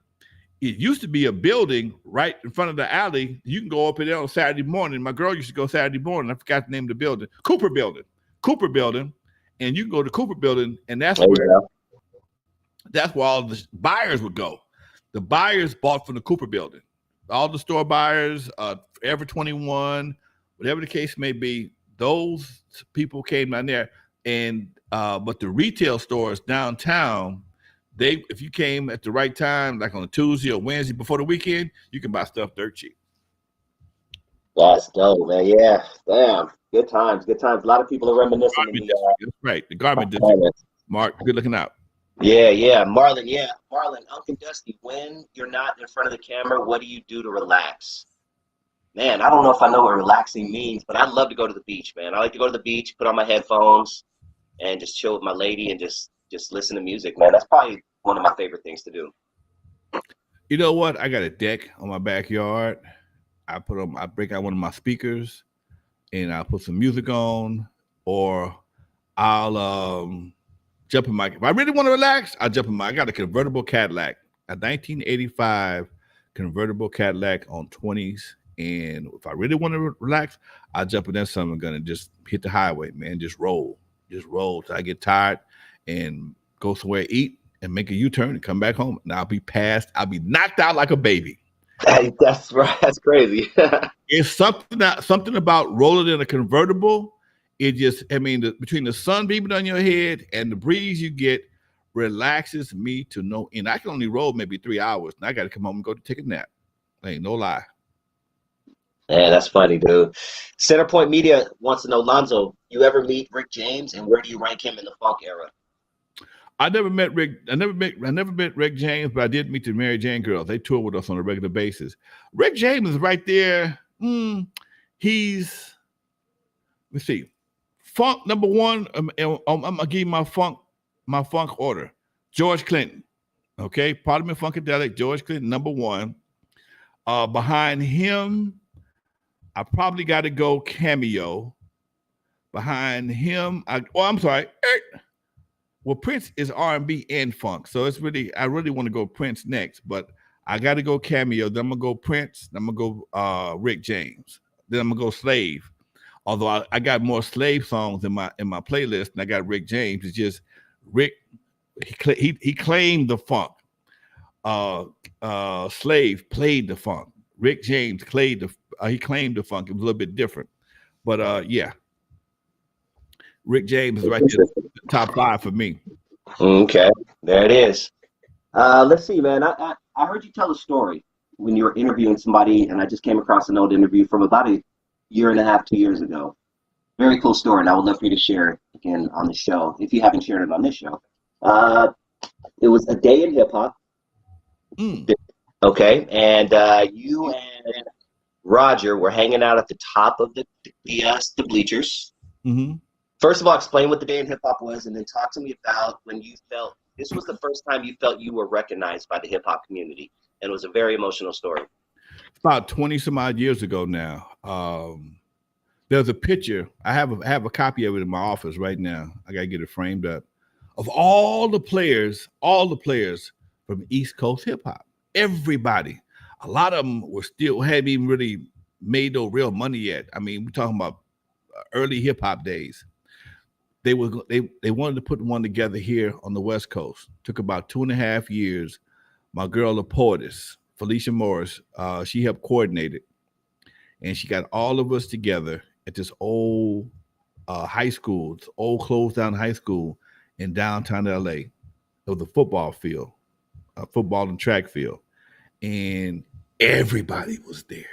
It used to be a building right in front of the alley. You can go up in there on Saturday morning. My girl used to go Saturday morning. I forgot the name of the building. Cooper Building. And you can go to Cooper Building, and that's where all the buyers would go. The buyers bought from the Cooper Building. All the store buyers, Forever 21, whatever the case may be, those people came down there. And but the retail stores downtown, if you came at the right time, like on a Tuesday or Wednesday before the weekend, you can buy stuff dirt cheap.
That's dope, man. Yeah, damn, good times. A lot of people are reminiscing.
That's right, the garment district. Mark, good looking out.
Yeah, Marlon. Yeah, Marlon. Uncle Dusty. When you're not in front of the camera, what do you do to relax? Man, I don't know if I know what relaxing means, but I love to go to the beach, man. I like to go to the beach, put on my headphones, and just chill with my lady and just listen to music, man. That's probably one of my favorite things to do.
You know what? I got a deck on my backyard. I break out one of my speakers and I'll put some music on, or I'll jump in my, if I really want to relax, I got a convertible Cadillac, a 1985 convertible Cadillac on 20s. And if I really want to relax, I jump in that summer gun and just hit the highway, man. Just roll till I get tired and go somewhere, eat, and make a U-turn and come back home. And I'll be knocked out like a baby.
That's right. That's crazy.
It's something about rolling in a convertible. It just, between the sun beaming on your head and the breeze you get, relaxes me to no end. I can only roll maybe 3 hours, and I got to come home and go to take a nap. Ain't no lie.
Man, that's funny, dude. Centerpoint Media wants to know, Lonzo, you ever meet Rick James, and where do you rank him in the funk era?
I never met Rick. I never met Rick James, but I did meet the Mary Jane girls. They tour with us on a regular basis. Rick James is right there. He's, let's see, funk number one. I'm gonna give you my funk order. George Clinton, okay, Parliament Funkadelic. George Clinton number one. Behind him, I probably got to go Cameo. Behind him, well, Prince is R&B and funk, so I really want to go Prince next, but I got to go Cameo. Then I'm gonna go Prince. Then I'm gonna go Rick James. Then I'm gonna go Slave. Although I got more Slave songs in my playlist, and I got Rick James. It's just Rick. He claimed the funk. Slave played the funk. Rick James claimed the funk. It was a little bit different, but yeah. Rick James is right there, top 5 for me.
Okay, there it is. Let's see, man. I heard you tell a story when you were interviewing somebody, and I just came across an old interview from about a year and a half, 2 years ago. Very cool story, and I would love for you to share it again on the show, if you haven't shared it on this show. It was a day in hip-hop. Okay, and you and Roger were hanging out at the top of the bleachers.
Mm-hmm.
First of all, explain what the day in hip hop was, and then talk to me about when you felt this was the first time you felt you were recognized by the hip hop community, and it was a very emotional story.
About 20 some odd years ago now. There's a picture. I have a copy of it in my office right now. I gotta get it framed up. Of all the players from East Coast hip hop, everybody. A lot of them hadn't even really made no real money yet. We're talking about early hip hop days. They wanted to put one together here on the West Coast. Took about 2.5 years. My girl, the poetess, Felicia Morris, she helped coordinate it. And she got all of us together at this old high school, this old closed down high school in downtown LA. It was a football field, a football and track field. And everybody was there.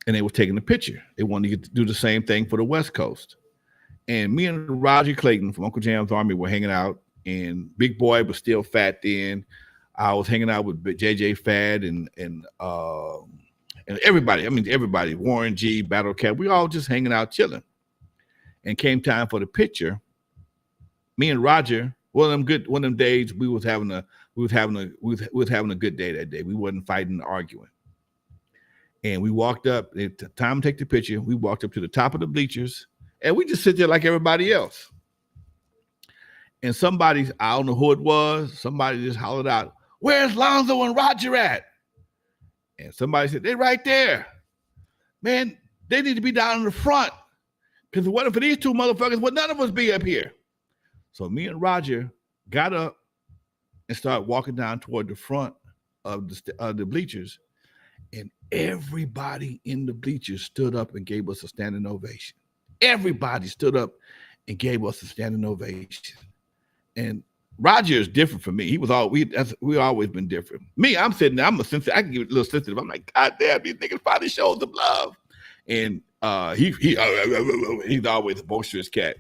and they were taking a picture. They wanted to do the same thing for the West Coast. And me and Roger Clayton from Uncle Jam's Army were hanging out, and Big Boy was still fat then. I was hanging out with JJ Fad and everybody. I mean, everybody. Warren G, Battle Cat. We all just hanging out, chilling. And came time for the picture. Me and Roger, one of them days, we was having a good day that day. We wasn't fighting or arguing. And we walked up. Time to take the picture. We walked up to the top of the bleachers. And we just sit there like everybody else. And somebody, I don't know who it was, somebody just hollered out, "Where's Lonzo and Roger at?" And somebody said, "They're right there." Man, they need to be down in the front. Because what if for these two motherfuckers, would none of us be up here? So me and Roger got up and started walking down toward the front of the bleachers. And everybody in the bleachers stood up and gave us a standing ovation. Everybody stood up and gave us a standing ovation. And Roger is different from me. He was we always been different. Me, I'm sitting there, I'm a sensitive, I can get a little sensitive. I'm like, God damn, these niggas finally showed some love. And he's always a boisterous cat.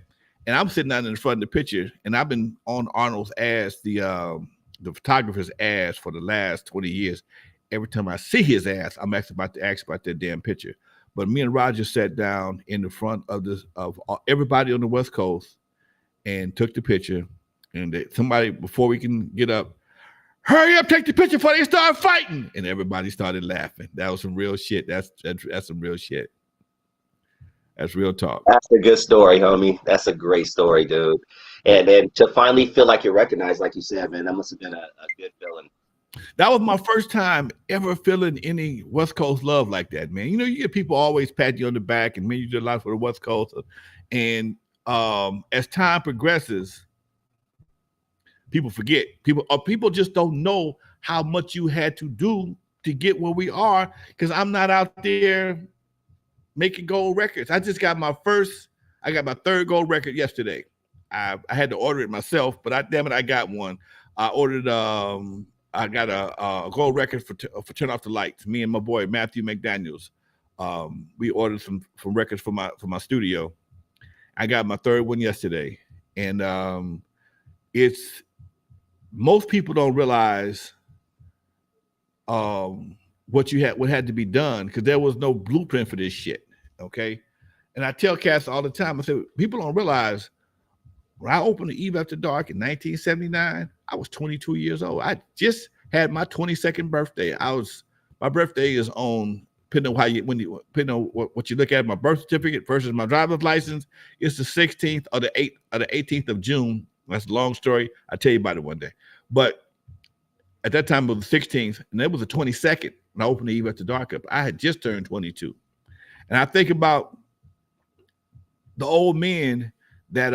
And I'm sitting down in the front of the picture, and I've been on Arnold's ass, the photographer's ass for the last 20 years. Every time I see his ass, I'm actually about to ask about that damn picture. But me and Roger sat down in the front of everybody on the West Coast and took the picture. And somebody, before we can get up, "Hurry up, take the picture before they start fighting." And everybody started laughing. That was some real shit. That's some real shit. That's real talk.
That's a good story, homie. That's a great story, dude. And then to finally feel like you're recognized, like you said, man, that must have been a good feeling.
That was my first time ever feeling any West Coast love like that, man. You know, you get people always pat you on the back and man, you did a lot for the West Coast. And as time progresses, people forget. People just don't know how much you had to do to get where we are, because I'm not out there making gold records. I got my third gold record yesterday. I had to order it myself, but I got one. I ordered I got a gold record for Turn Off the Lights. Me and my boy Matthew McDaniels. We ordered some records for my studio. I got my third one yesterday, and it's most people don't realize what had to be done, because there was no blueprint for this shit. Okay, and I tell cats all the time. I say people don't realize when I opened the Eve After Dark in 1979, I was 22 years old. I just had my 22nd birthday. My birthday is on, depending on what you look at, my birth certificate versus my driver's license. It's the 16th or the 18th of June. That's a long story. I'll tell you about it one day. But at that time it was the 16th, and it was the 22nd when I opened the Eve After Dark up. I had just turned 22. And I think about the old men that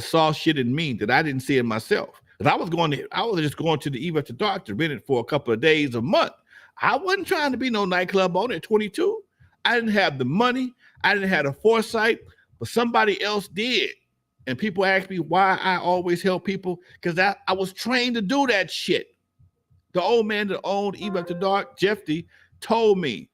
saw shit in me that I didn't see in myself. Because I was just going to the Eve After Dark to rent it for a couple of days a month. I wasn't trying to be no nightclub owner at 22. I didn't have the money. I didn't have the foresight, but somebody else did. And people ask me why I always help people, because I was trained to do that shit. The old man that owned Eve After Dark, Jeffy, told me,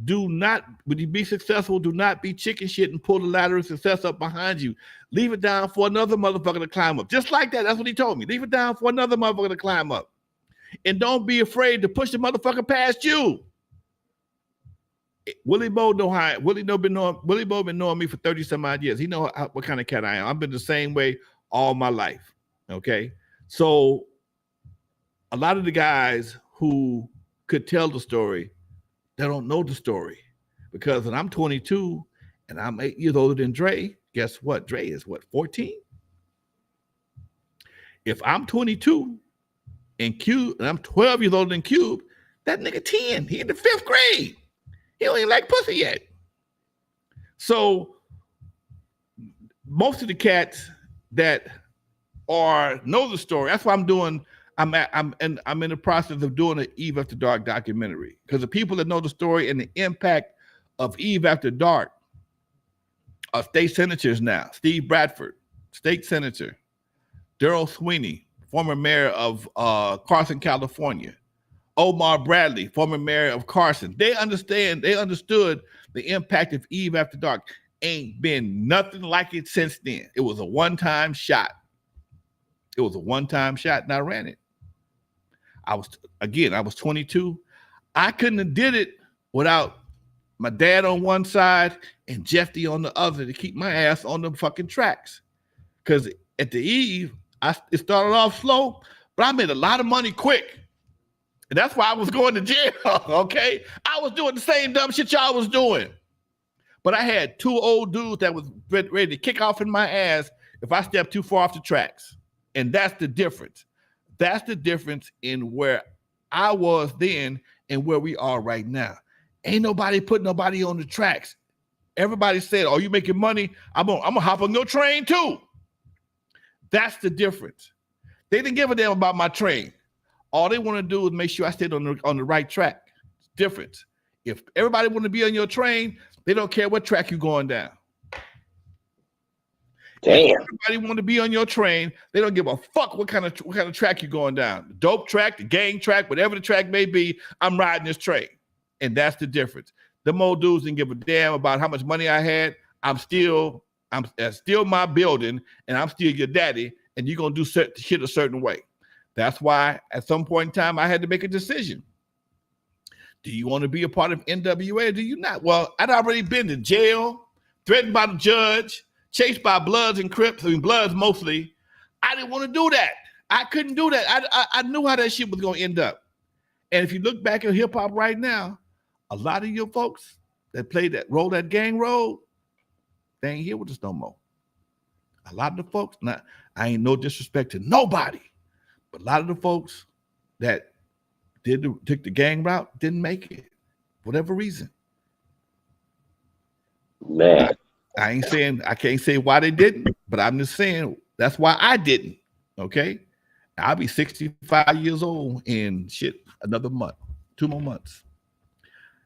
when you be successful, do not be chicken shit and pull the ladder of success up behind you. Leave it down for another motherfucker to climb up. Just like that. That's what he told me. Leave it down for another motherfucker to climb up. And don't be afraid to push the motherfucker past you. Willie Bo been knowing me for 30 some odd years. He know what kind of cat I am. I've been the same way all my life. Okay. So a lot of the guys who could tell the story, they don't know the story, because when I'm 22 and I'm 8 years older than Dre, guess what? Dre is 14? If I'm 22 and I'm 12 years older than Cube, that nigga 10. He in the 5th grade. He don't even like pussy yet. So most of the cats that know the story, that's why I'm in the process of doing an Eve After Dark documentary, because the people that know the story and the impact of Eve After Dark are state senators now. Steve Bradford, state senator. Darrell Sweeney, former mayor of Carson, California. Omar Bradley, former mayor of Carson. They understood the impact of Eve After Dark. Ain't been nothing like it since then. It was a one-time shot. And I ran it. I was 22. I couldn't have did it without my dad on one side and Jeffy on the other to keep my ass on the fucking tracks. Because at the Eve, it started off slow, but I made a lot of money quick. And that's why I was going to jail, okay? I was doing the same dumb shit y'all was doing. But I had two old dudes that was ready to kick off in my ass if I stepped too far off the tracks. And that's the difference. That's the difference in where I was then and where we are right now. Ain't nobody putting nobody on the tracks. Everybody said, "Oh, you making money? I'm gonna hop on your train too." That's the difference. They didn't give a damn about my train. All they want to do is make sure I stayed on the right track. It's different. If everybody want to be on your train, they don't care what track you're going down.
Damn.
If everybody want to be on your train, they don't give a fuck what kind of track you're going down. The dope track, the gang track, whatever the track may be, I'm riding this train. And that's the difference. Them old dudes didn't give a damn about how much money I had. I'm still my building, and I'm still your daddy, and you're gonna do shit a certain way. That's why at some point in time I had to make a decision. Do you want to be a part of NWA or do you not? Well, I'd already been to jail, threatened by the judge, chased by Bloods and Crips, Bloods mostly. I didn't want to do that. I couldn't do that. I knew how that shit was going to end up. And if you look back at hip hop right now, a lot of your folks that played that role, that gang role, they ain't here with us no more. A lot of the folks, now I ain't no disrespect to nobody, but a lot of the folks that took the gang route didn't make it, for whatever reason.
Man.
I can't say why they didn't, but I'm just saying that's why I didn't. Okay. I'll be 65 years old in another month, 2 more months.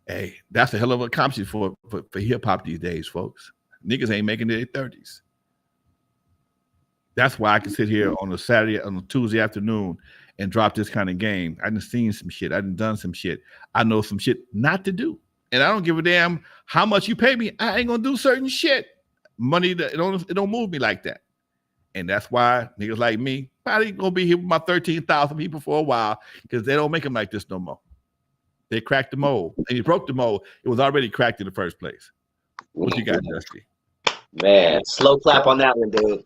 Hey, that's a hell of an accomplishment for hip hop these days, folks. Niggas ain't making it in their 30s. That's why I can sit here on a Tuesday afternoon and drop this kind of game. I done seen some shit. I done some shit. I know some shit not to do. And I don't give a damn how much you pay me. I ain't gonna do certain shit. Money, it don't move me like that. And that's why niggas like me probably gonna be here with my 13,000 people for a while because they don't make them like this no more. They cracked the mold. And you broke the mold. It was already cracked in the first place. What you got, Dusty?
Man, slow clap on that one, dude.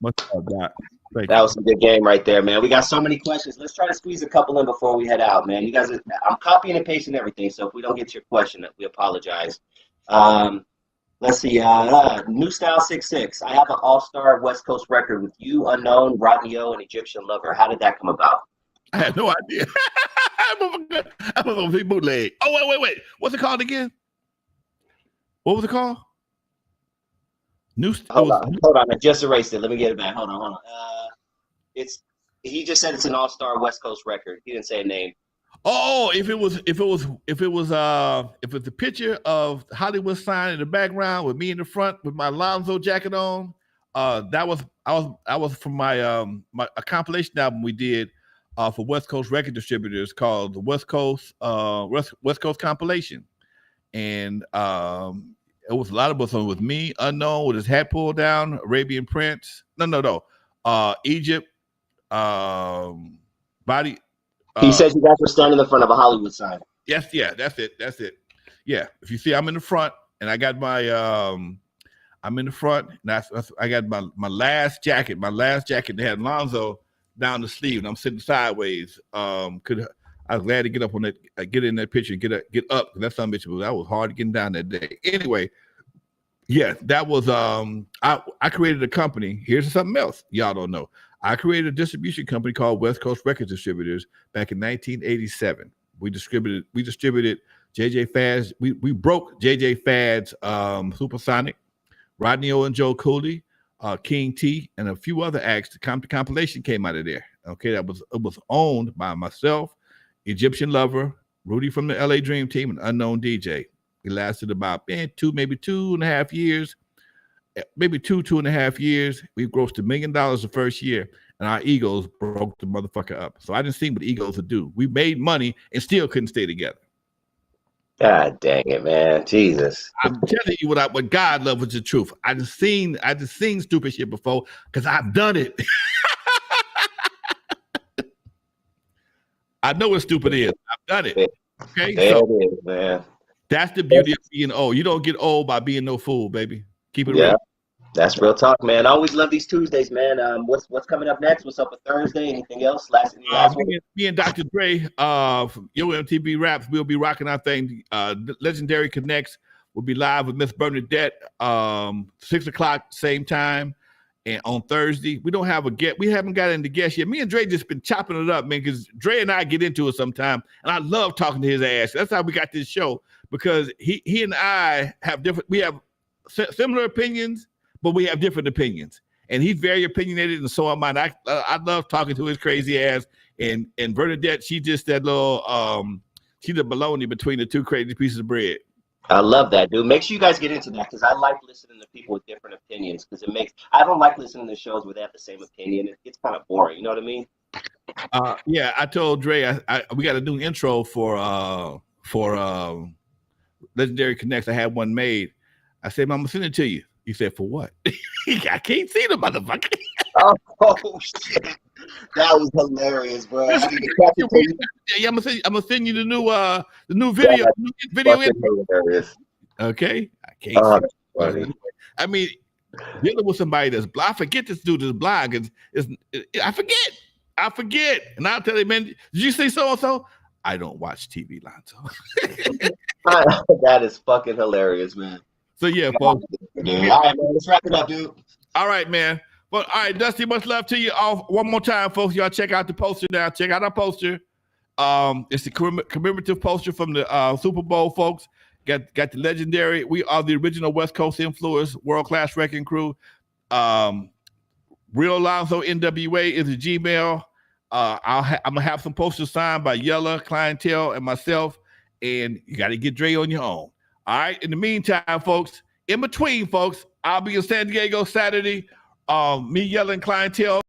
What's up, Doc?
That was a good game right there, man. We got so many questions. Let's try to squeeze a couple in before we head out, man. You guys, I'm copying and pasting everything, so if we don't get to your question, we apologize. Let's see. New Style 66. I have an all-star West Coast record with you, Unknown, Rodney O, and Egyptian Lover. How did that come about?
I had no idea. I'm a big bootleg. Oh, wait. What's it called again? What was it called?
Hold on. I just erased it. Let me get it back. Hold on. He just said it's an all-star West Coast record. He didn't say a name.
Oh, if it was a picture of Hollywood sign in the background with me in the front with my Lonzo jacket on, I was from my a compilation album we did for West Coast record distributors called the West Coast compilation, and it was a lot of us on with me, Unknown, with his hat pulled down, Arabian Prince. No. Egypt, body.
He says you guys were standing in front of a Hollywood sign.
Yes, yeah, that's it. Yeah, if you see, I'm in the front, and I got my, I'm in the front, and I got my last jacket. My last jacket that had Lonzo down the sleeve, and I'm sitting sideways. I was glad to get up on that, get in that picture, and get up. That son bitch was hard getting down that day. Anyway, yeah, that was I created a company. Here's something else y'all don't know. I created a distribution company called West Coast Record Distributors back in 1987. We distributed JJ Fad's. We broke JJ Fad's Supersonic, Rodney O and Joe Cooley, King T, and a few other acts. The compilation came out of there. Okay, it was owned by myself, Egyptian Lover, Rudy from the LA Dream Team, and Unknown DJ. It lasted about maybe 2.5 years. maybe 2.5 years, we grossed $1 million the first year, and our egos broke the motherfucker up. So I didn't see what egos would do. We made money and still couldn't stay together.
God dang it, man. Jesus.
I'm telling you what God loves is the truth. I just seen stupid shit before because I've done it. I know what stupid is. I've done it. Okay,
There
so
it is, man.
that's the beauty of being old. You don't get old by being no fool, baby. Keep it real.
That's real talk, man. I always love these Tuesdays, man. What's coming up next? What's up with Thursday? Anything else? Last one?
Me and Dr. Dre from MTV Raps, we'll be rocking our thing. Legendary Connects will be live with Miss Bernadette, 6 o'clock, same time. And on Thursday, we don't have a guest. We haven't got into guests yet. Me and Dre just been chopping it up, man, because Dre and I get into it sometime. And I love talking to his ass. That's how we got this show, because he and I have we have similar opinions, but we have different opinions. And he's very opinionated, and so am I. I love talking to his crazy ass. And Bernadette, she just that little, she's the baloney between the two crazy pieces of bread.
I love that, dude. Make sure you guys get into that, because I like listening to people with different opinions, because I don't like listening to shows where they have the same opinion. It gets kind of boring. You know what I mean?
Yeah, I told Dre we got a new intro for Legendary Connects. I had one made. I said, I'm gonna send it to you. He said, for what? I can't see the motherfucker.
Oh shit. That was hilarious, bro.
Yeah, I'm gonna send you the new video.
Hilarious.
Okay, I can't.
Funny.
I mean, dealing with somebody that's blind. I forget this dude is blind. I forget, and I'll tell him, man. Did you see so and so? I don't watch TV, Lonzo.
That is fucking hilarious, man.
So yeah, folks.
All right, man. Let's wrap it up, dude.
All right, man. Well, all right, Dusty, much love to you all. One more time, folks. Y'all check out the poster now. Check out our poster. It's the commemorative poster from the Super Bowl, folks. Got the legendary. We are the original West Coast influence, world-class wrecking crew. Real Lonzo NWA is a Gmail. I'm gonna have some posters signed by Yella, Clientele, and myself. And you got to get Dre on your own. All right. In the meantime, folks, in between, folks, I'll be in San Diego Saturday. Me, Yelling Clientele.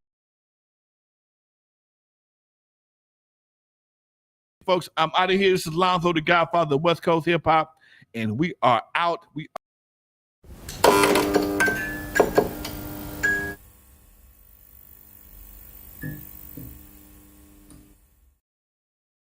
Folks, I'm out of here. This is Lonzo, the Godfather of West Coast hip hop, and we are out.